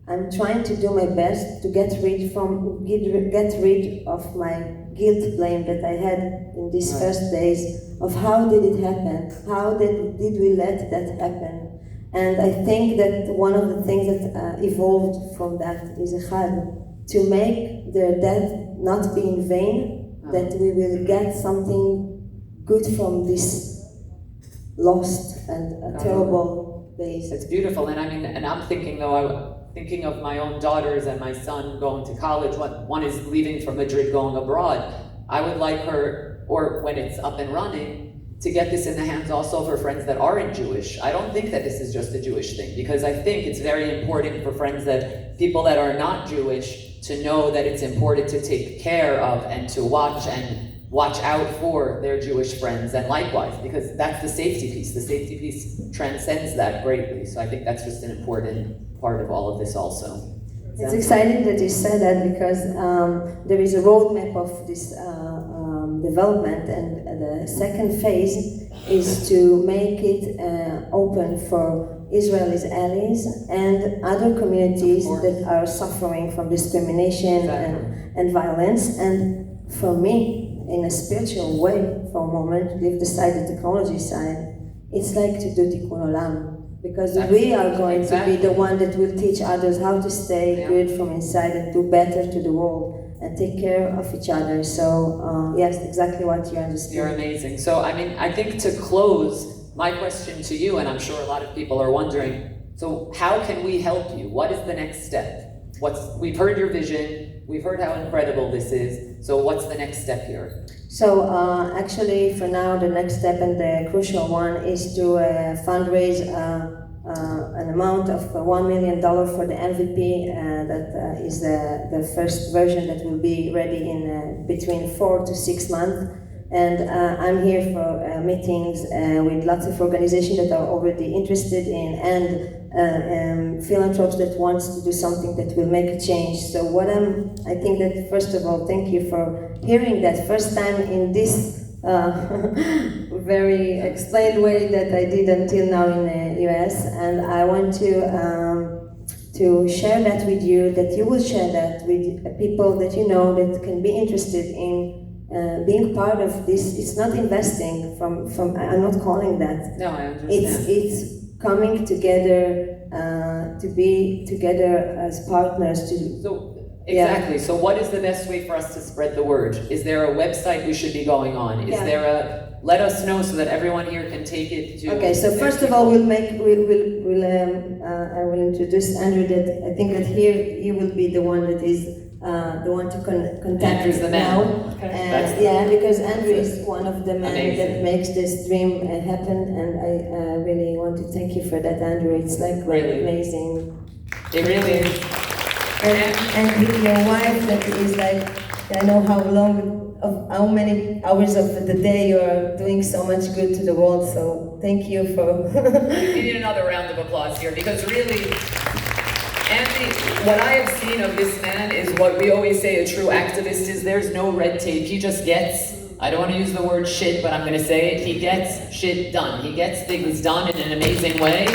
G: I'm trying to do my best to get rid of my guilt blame that I had in these first days of how did it happen? How did we let that happen? And I think that one of the things that evolved from that is to make their death not be in vain, that we will get something good from this lost and terrible days.
F: It's beautiful, and I'm thinking though, thinking of my own daughters and my son going to college. One is leaving for Madrid, going abroad. I would like her, or when it's up and running, to get this in the hands also of her friends that aren't Jewish. I don't think that this is just a Jewish thing, because I think it's very important for people that are not Jewish to know that it's important to take care of and to watch out for their Jewish friends, and likewise, because that's the safety piece. The safety piece transcends that greatly. So I think that's just an important part of all of this also.
G: It's exciting that you said that, because there is a roadmap of this development, and the second phase is to make it open for Israelis allies and other communities that are suffering from discrimination and violence. And for me, in a spiritual way, for a moment, leave aside the technology side, it's like to do tikkun olam. Because we are going to be the one that will teach others how to stay good from inside and do better to the world and take care of each other. So yes, exactly what you understand.
F: You're amazing. So I think to close, my question to you, and I'm sure a lot of people are wondering, so how can we help you? What is the next step? We've heard your vision, we've heard how incredible this is, so what's the next step here?
G: So actually, for now, the next step and the crucial one is to fundraise an amount of $1 million for the MVP. That is the first version that will be ready in between 4 to 6 months. And I'm here for meetings with lots of organizations that are already interested in, and philanthropes that wants to do something that will make a change. So I think that first of all, thank you for hearing that first time in this very explained way that I did until now in the US. And I want to to share that with you, that you will share that with people that you know that can be interested in being part of this. It's not investing from I'm not calling that.
F: No, I understand.
G: It's coming together to be together as partners to.
F: So, exactly. So what is the best way for us to spread the word? Is there a website we should be going on? Is
G: Yeah.
F: there a, let us know so that everyone here can take it to.
G: Okay, so first of all, I will introduce Andrew. That I think that here you will be the one that is the one to contact
F: Andrew's the man.
G: now.
F: Okay. That's-
G: Yeah, because Andrew is one of the men
F: Amazing.
G: that makes this dream happen, and I really want to thank you for that, Andrew. It's like
F: Really.
G: amazing.
F: It really is.
G: And with your wife, that is like, I know how many hours of the day you are doing so much good to the world. So thank you for.
F: We need another round of applause here because really, Andy, what I have seen of this man is what we always say a true activist is. There's no red tape. He just gets, I don't want to use the word shit, but I'm going to say it. He gets shit done. He gets things done in an amazing way.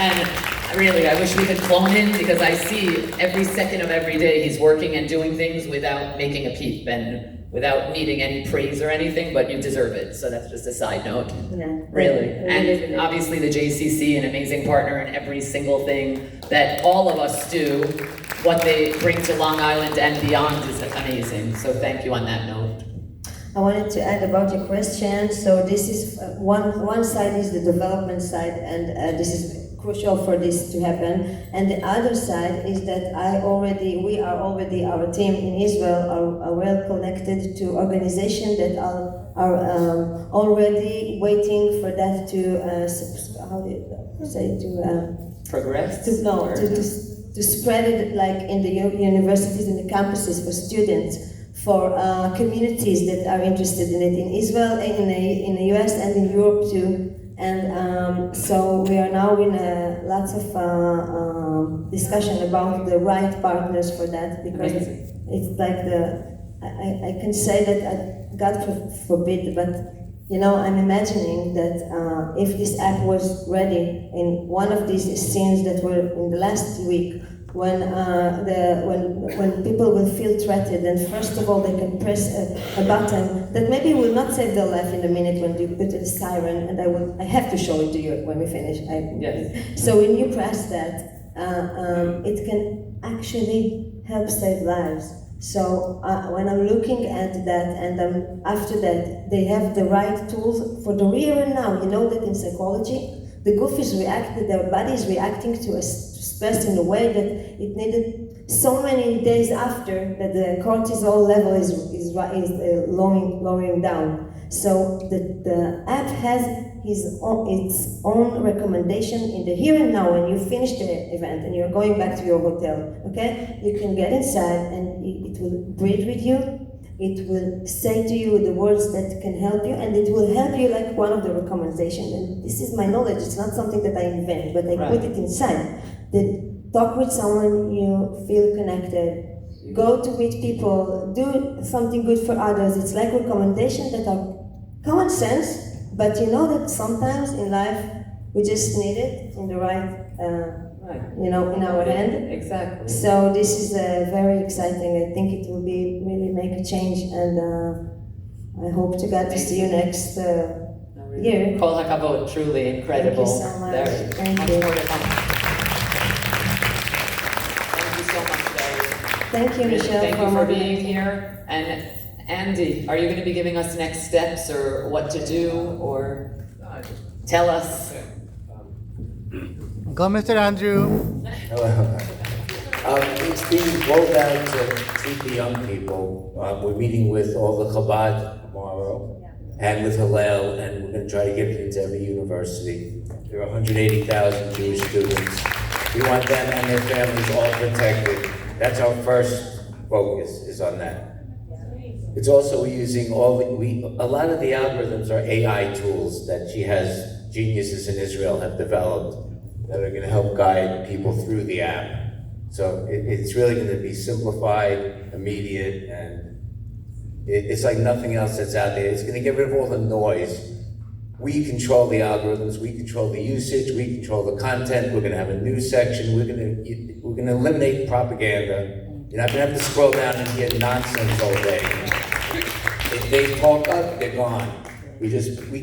F: And really, I wish we could clone him because I see every second of every day he's working and doing things without making a peep and without needing any praise or anything, but you deserve it. So that's just a side note.
G: Yeah,
F: Really.
G: really.
F: And obviously the JCC, an amazing partner in every single thing that all of us do. What they bring to Long Island and beyond is amazing. So thank you on that note.
G: I wanted to add about your question. So this is one side is the development side, and this is crucial for this to happen. And the other side is that we are already, our team in Israel are well connected to organizations that are already waiting for that to how do you say
F: Progress?
G: to spread it like in the universities and the campuses for students, for communities that are interested in it in Israel, in the US and in Europe too. And so we are now in lots of discussion about the right partners for that, because
F: Amazing.
G: it's like I can say that, God forbid, but you know, I'm imagining that if this app was ready in one of these scenes that were in the last week, when people will feel threatened, and first of all they can press a button that maybe will not save their life in a minute when you put a siren, and I have to show it to you when we finish.
F: Yes.
G: So when you press that, it can actually help save lives. So when I'm looking at that, and after that, they have the right tools for the here and now. You know that in psychology, the goof is reacting, their body is reacting to stress in a way that it needed so many days after that the cortisol level is lowering down. So the app has its own recommendation in the here and now. When you finish the event and you're going back to your hotel, okay, you can get inside and it will breathe with you. It will say to you the words that can help you, and it will help you like one of the recommendations. And this is my knowledge. It's not something that I invent, but I put it inside. Talk with someone you feel connected. Go to meet people. Do something good for others. It's like recommendations that are common sense, but you know that sometimes in life we just need it in the right. You know, in our hand.
F: Exactly.
G: So this is very exciting. I think it will be really make a change, and I hope to God to see you next year.
F: Kol hakavod, truly incredible.
G: Thank you so much.
F: Very.
G: Thank
F: Much
G: you.
F: more to come. Thank you so much, Barry.
G: Thank you,
F: Really,
G: Michelle,
F: thank you for being
G: moderating.
F: here. And Andy, are you going to be giving us next steps or what to do, or tell us?
B: Go, Mr. Andrew.
H: Hello. It's being rolled out to treat the young people. We're meeting with all the Chabad tomorrow and with Hillel, and we're going to try to get it into every university. There are 180,000 Jewish students. We want them and their families all protected. That's our first focus, is on that. It's also we're using a lot of the algorithms are AI tools that geniuses in Israel have developed that are going to help guide people through the app. So it's really going to be simplified, immediate, and it's like nothing else that's out there. It's going to get rid of all the noise. We control the algorithms, we control the usage, we control the content. We're going to have a news section. We're gonna eliminate propaganda. You're not gonna have to scroll down and hear nonsense all day. If they talk up, they're gone. We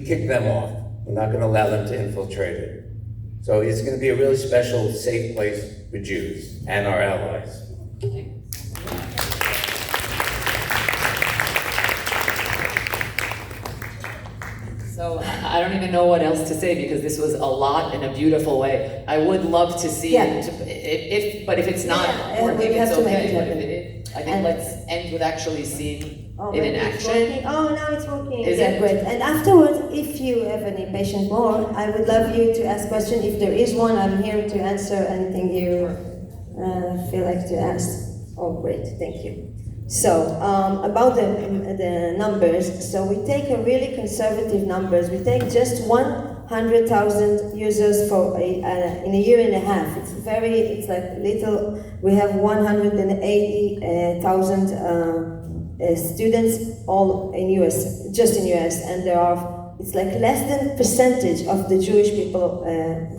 H: kick them off. We're not gonna allow them to infiltrate it. So it's gonna be a really special, safe place for Jews and our allies.
F: So I don't even know what else to say because this was a lot in a beautiful way. I would love to see
G: Yeah.
F: it, but if it's not
G: Yeah,
F: working,
G: we have
F: it's
G: to make
F: okay.
G: it
F: But if
G: happen.
F: it is, I think
G: And-
F: let's end with actually seeing
G: Oh,
F: it in
G: it's
F: action.
G: working. Oh, now it's working.
F: Is
G: Yeah,
F: it?
G: great. And afterwards, if you have any patient more, I would love you to ask questions. If there is one, I'm here to answer anything you feel like to ask. Oh, great. Thank you. So, about the numbers, so we take a really conservative numbers. We take just 100,000 users for in a year and a half. It's like little. We have 180,000 students all in US, just in US, and it's like less than percentage of the Jewish people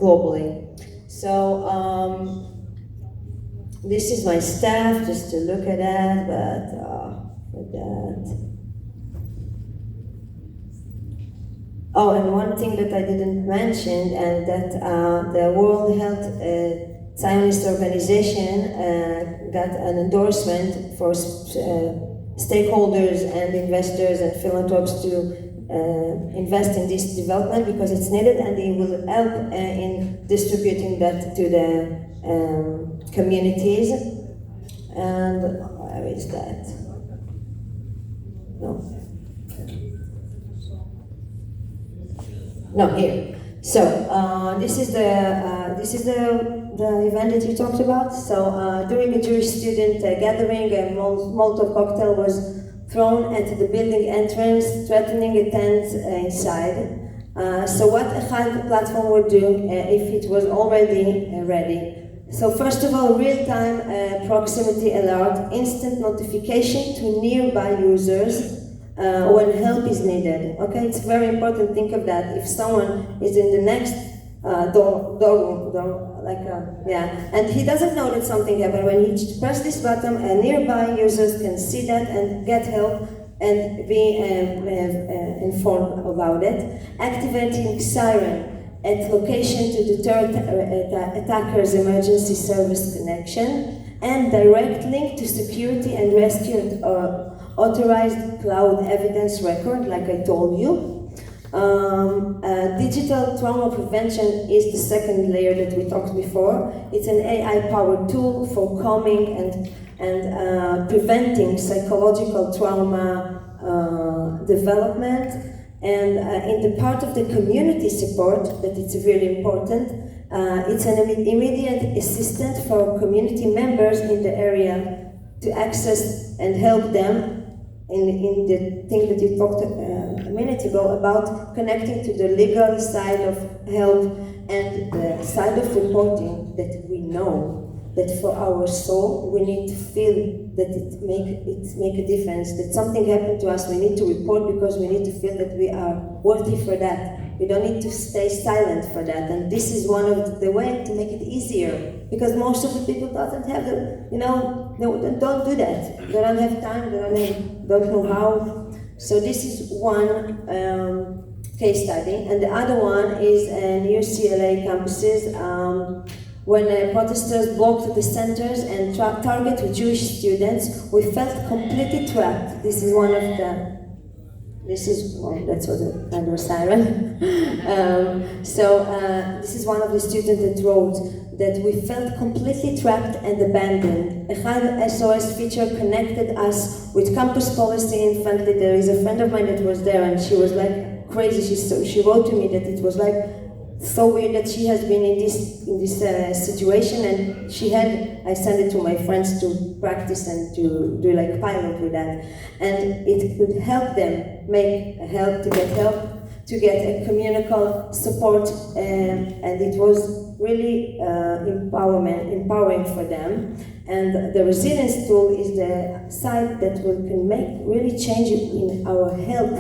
G: globally. So. This is my staff, just to look at that, but for that. Oh, and one thing that I didn't mention, and that the World Health Zionist Organization got an endorsement for stakeholders and investors and philanthropists to invest in this development because it's needed, and they will help in distributing that to the communities. And where is that? No, here. So this is the event that you talked about. So during a Jewish student gathering, a Molotov cocktail was thrown at the building entrance, threatening a tent inside. So what Echad platform would do if it was already ready? So first of all, real-time proximity alert, instant notification to nearby users when help is needed. Okay, it's very important. Think of that. If someone is in the next door, and he doesn't know that something happened, when he presses this button, nearby users can see that and get help and be informed about it. Activating siren at location to deter attackers' emergency service connection, and direct link to security and rescue and authorized cloud evidence record, like I told you. Digital trauma prevention is the second layer that we talked before. It's an AI-powered tool for calming and preventing psychological trauma development. And in the part of the community support, that it's really important, it's an immediate assistance for community members in the area to access and help them in the thing that you talked a minute ago about connecting to the legal side of help and the side of reporting, that we know that for our soul we need to feel that it make a difference, that something happened to us, we need to report because we need to feel that we are worthy for that. We don't need to stay silent for that, and this is one of the ways to make it easier, because most of the people doesn't have the, they don't do that. They don't have time, they don't know how. So this is one case study, and the other one is in UCLA campuses. When protesters blocked the centers and targeted Jewish students, we felt completely trapped. This is one of the. That's what the kind of siren. This is one of the students that wrote that we felt completely trapped and abandoned. Echad SOS feature connected us with campus policy in Friendly. There is a friend of mine that was there, and she was like crazy. She wrote to me that it was like so weird that she has been in this situation, and I sent it to my friends to practice and to do like pilot with that, and it could help them to get a communal support, and it was really empowering for them. And the resilience tool is the site that can make really change in our health.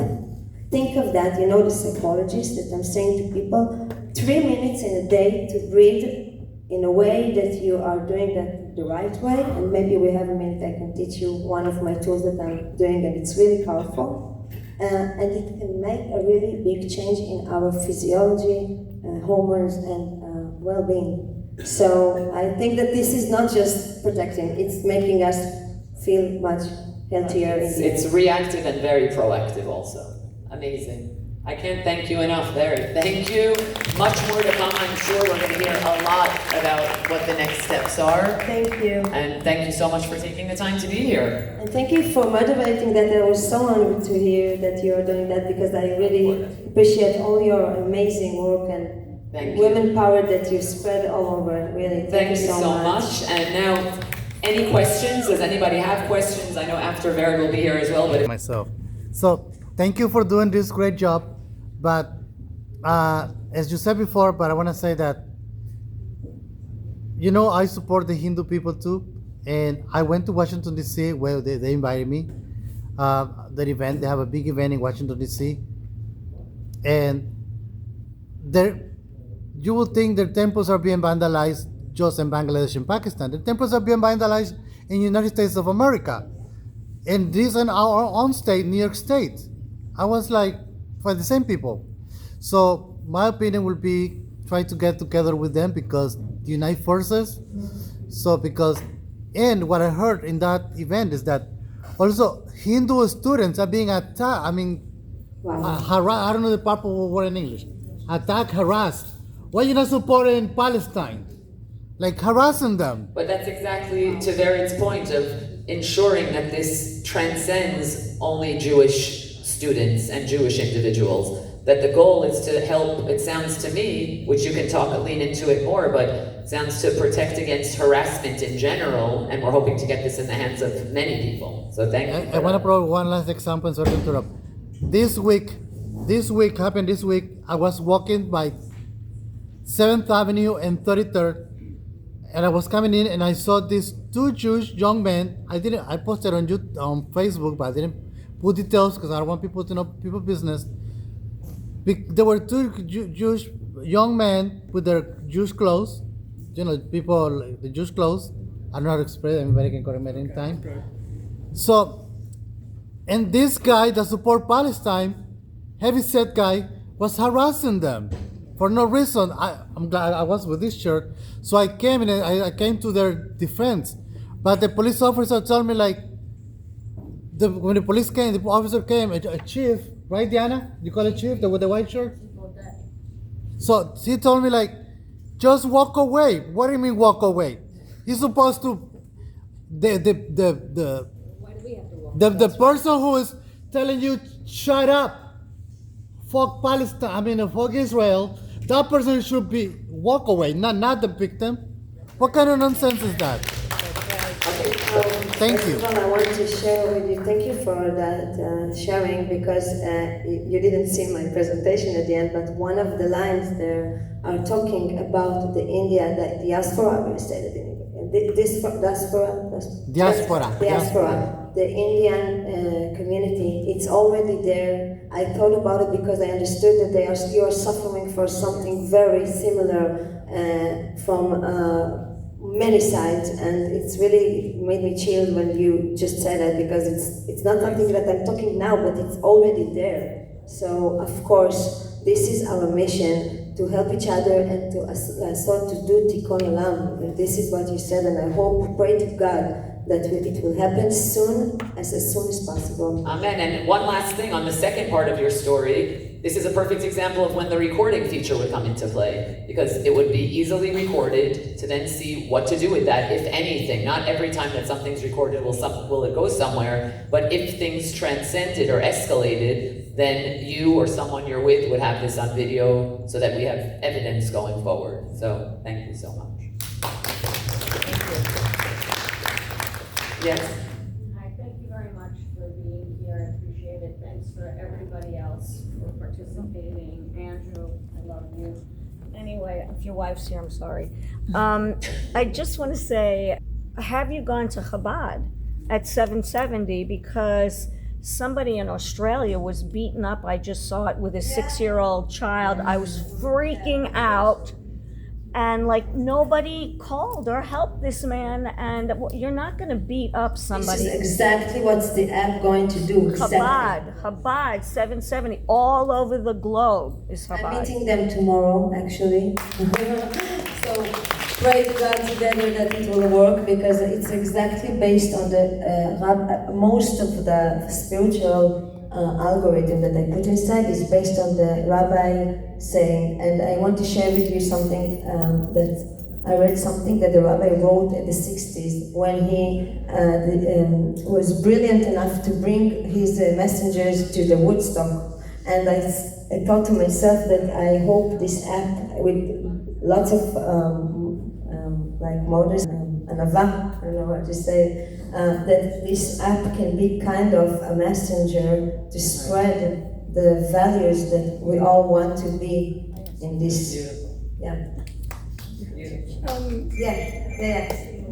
G: Think of that, the psychologist that I'm saying to people, 3 minutes in a day to breathe in a way that you are doing that the right way, and maybe we have a minute I can teach you one of my tools that I'm doing, and it's really powerful. And it can make a really big change in our physiology, hormones, and well-being. So I think that this is not just protecting, it's making us feel much healthier.
F: It's reactive and very proactive also. Amazing. I can't thank you enough, Larry. Thank you. Much more to come. I'm sure we're going to hear a lot about what the next steps are.
G: Thank you.
F: And thank you so much for taking the time to be here.
G: And thank you for moderating that. I was so honored to hear that you're doing that, because I really appreciate all your amazing work and
F: Thank you.
G: women power that you spread all over. Really,
F: Thank you so much. And now, any questions? Does anybody have questions? I know after Vered will be here as well, but
B: Myself. So thank you for doing this great job. But as you said before, but I want to say that, I support the Hindu people too. And I went to Washington, D.C., where they invited me. Their event, they have a big event in Washington, D.C. And you would think their temples are being vandalized just in Bangladesh and Pakistan. The temples are being vandalized in the United States of America. And this in our own state, New York State. I was like, for the same people. So my opinion will be try to get together with them, because unite forces. So and what I heard in that event is that also Hindu students are being attacked. I mean, I don't know the proper word in English. Attack, harassed. Why you not supporting Palestine? Like harassing them.
F: But that's exactly to Vered's point of ensuring that this transcends only Jewish students and Jewish individuals. That the goal is to help, it sounds to me, which you can lean into it more, but it sounds to protect against harassment in general, and we're hoping to get this in the hands of many people. So thank you.
B: I want to provide one last example, sorry to interrupt. This week, I was walking by 7th Avenue and 33rd, and I was coming in and I saw these two Jewish young men. I posted on Facebook, but I didn't put details because I don't want people to know people's business. There were two Jewish young men with their Jewish clothes, the Jewish clothes. I don't know how to explain it, anybody can correct me at any time. So, and this guy that support Palestine, heavy-set guy, was harassing them for no reason. I'm glad I was with this shirt, so I came and I came to their defense. But the police officer told me when the police came, the officer came, a chief, right, Diana? You call it chief, with the white shirt? So he told me just walk away. What do you mean walk away? You're supposed to, the person who is telling you shut up, fuck Palestine, fuck Israel, that person should be walk away, not the victim. What kind of nonsense is that? Thank you.
G: First of all, I want to share with you, thank you for that sharing, because you didn't see my presentation at the end, but one of the lines there are talking about the India, the diaspora, we say that in English. Diaspora, the Indian community, it's already there. I thought about it because I understood that you are suffering for something very similar from many sides, and it's really made me chill when you just said it, because it's not something that I'm talking now, but it's already there. So of course, this is our mission, to help each other and to start to do tikkun olam. And this is what you said, and I pray to God that it will happen soon as soon as possible.
F: Amen. And one last thing on the second part of your story. This is a perfect example of when the recording feature would come into play, because it would be easily recorded to then see what to do with that, if anything. Not every time that something's recorded will it go somewhere, but if things transcended or escalated, then you or someone you're with would have this on video so that we have evidence going forward. So thank you so much. Yes?
I: Hi, thank you very much for being here. I appreciate it. Thanks for everybody else for participating. Andrew, I love you. Anyway, if your wife's here, I'm sorry. I just want to say, have you gone to Chabad at 770? Because somebody in Australia was beaten up. I just saw it with a 6-year-old child. I was freaking out. and like nobody called or helped this man, and you're not gonna beat up
G: This
I: somebody.
G: is exactly what's the app going to do. Exactly.
I: Chabad 770, all over the globe is
G: I'm
I: Chabad.
G: meeting them tomorrow, actually. So pray to God together that it will work, because it's exactly based on the most of the spiritual algorithm that I put inside is based on the rabbi saying. And I want to share with you something that I read something that the rabbi wrote in the 60s when he was brilliant enough to bring his messengers to the Woodstock. And I thought to myself that I hope this app with lots of like models, anava, I don't know how to say, that this app can be kind of a messenger to spread the values that we all want to be in this. Yeah. Yeah.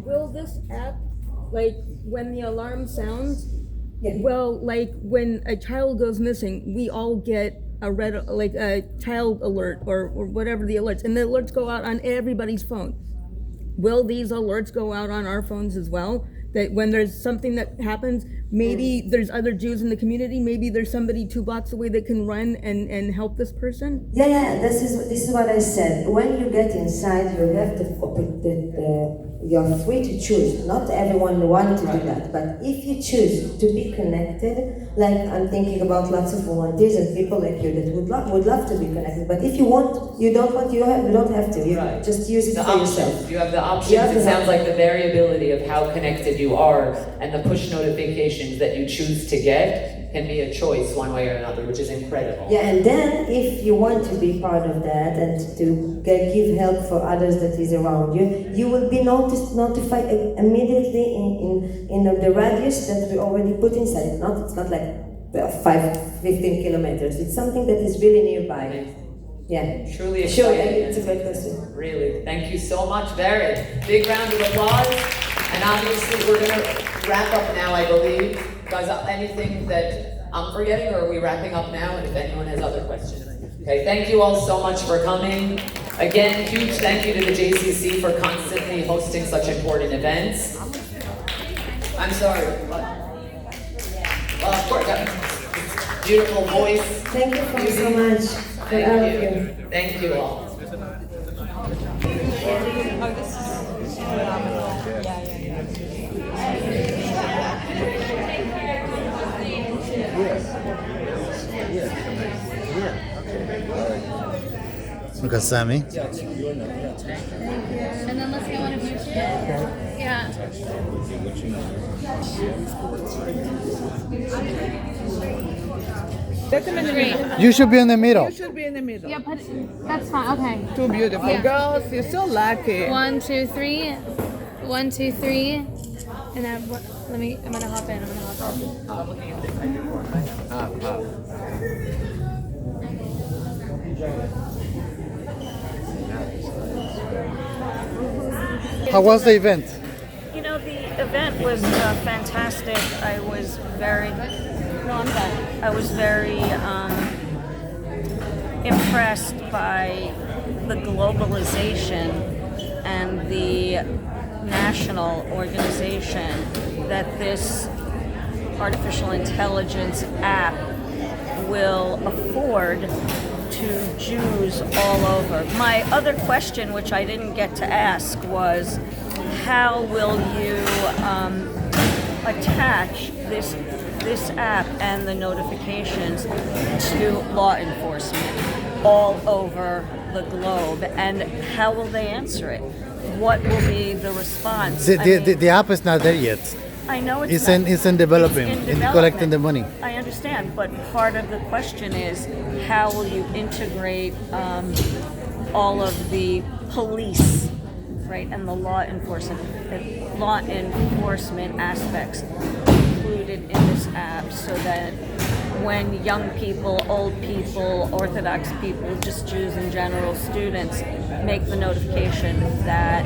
J: Will this app, like when the alarm sounds,
G: Yeah.
J: well, like when a child goes missing, we all get a red, like a child alert or whatever the alerts, and the alerts go out on everybody's phone. Will these alerts go out on our phones as well? That when there's something that happens, maybe there's other Jews in the community, maybe there's somebody 2 blocks away that can run and help this person?
G: Yeah, this is what I said. When you get inside, you have you're free to choose. Not everyone wants to do that, but if you choose to be connected, like I'm thinking about lots of volunteers and people like you that would love to be connected. But if you don't want, you don't have to. You just use it
F: The
G: for
F: options.
G: yourself.
F: You have the options. It sounds like the variability of how connected you are and the push notifications that you choose to get can be a choice one way or another, which is incredible.
G: Yeah, and then if you want to be part of that and to give help for others that is around you, you will be notified immediately in the radius that we already put inside. It's not like 15 kilometers. It's something that is really nearby. Yeah.
F: Truly
G: Sure,
F: exciting.
G: it's a great question.
F: Really. Thank you so much, Vered. Big round of applause. And obviously we're going to wrap up now, I believe. Guys, anything that I'm forgetting, or are we wrapping up now? And if anyone has other questions. Okay, thank you all so much for coming. Again, huge thank you to the JCC for constantly hosting such important events. I'm sorry. What? Well, of course, beautiful voice.
G: Thank you so much for all of you.
F: Thank you all.
B: Look at Sammy.
D: And then let's get one of you too. Yeah.
B: You should be in the middle.
K: You should be in the middle.
D: Yeah, but that's fine. Okay.
K: Two beautiful girls. You're so lucky.
D: 1, 2, 3. 1, 2, 3. And then I'm gonna hop in.
B: How was the event?
I: You know, the event was fantastic. I was very impressed by the globalization and the national organization that this artificial intelligence app will afford to Jews all over. My other question, which I didn't get to ask, was how will you attach this app and the notifications to law enforcement all over the globe, and how will they answer it? What will be the response?
B: The app is not there yet.
I: I know
B: It's
I: not.
B: in developing,
I: It's
B: in collecting the money.
I: I understand, but part of the question is how will you integrate all of the police, right, and the law enforcement aspects included in this app, so that when young people, old people, Orthodox people, just Jews in general, students, make the notification that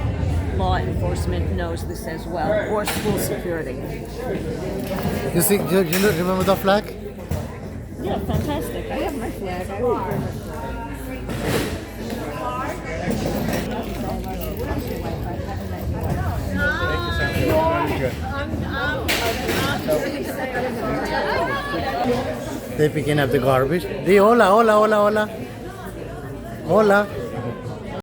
I: law enforcement knows this as well, or school security.
B: You see, you remember the flag?
I: Yeah, fantastic. I have my flag. I
B: They picking up the garbage. Di hola, hola, hola, hola. Hola.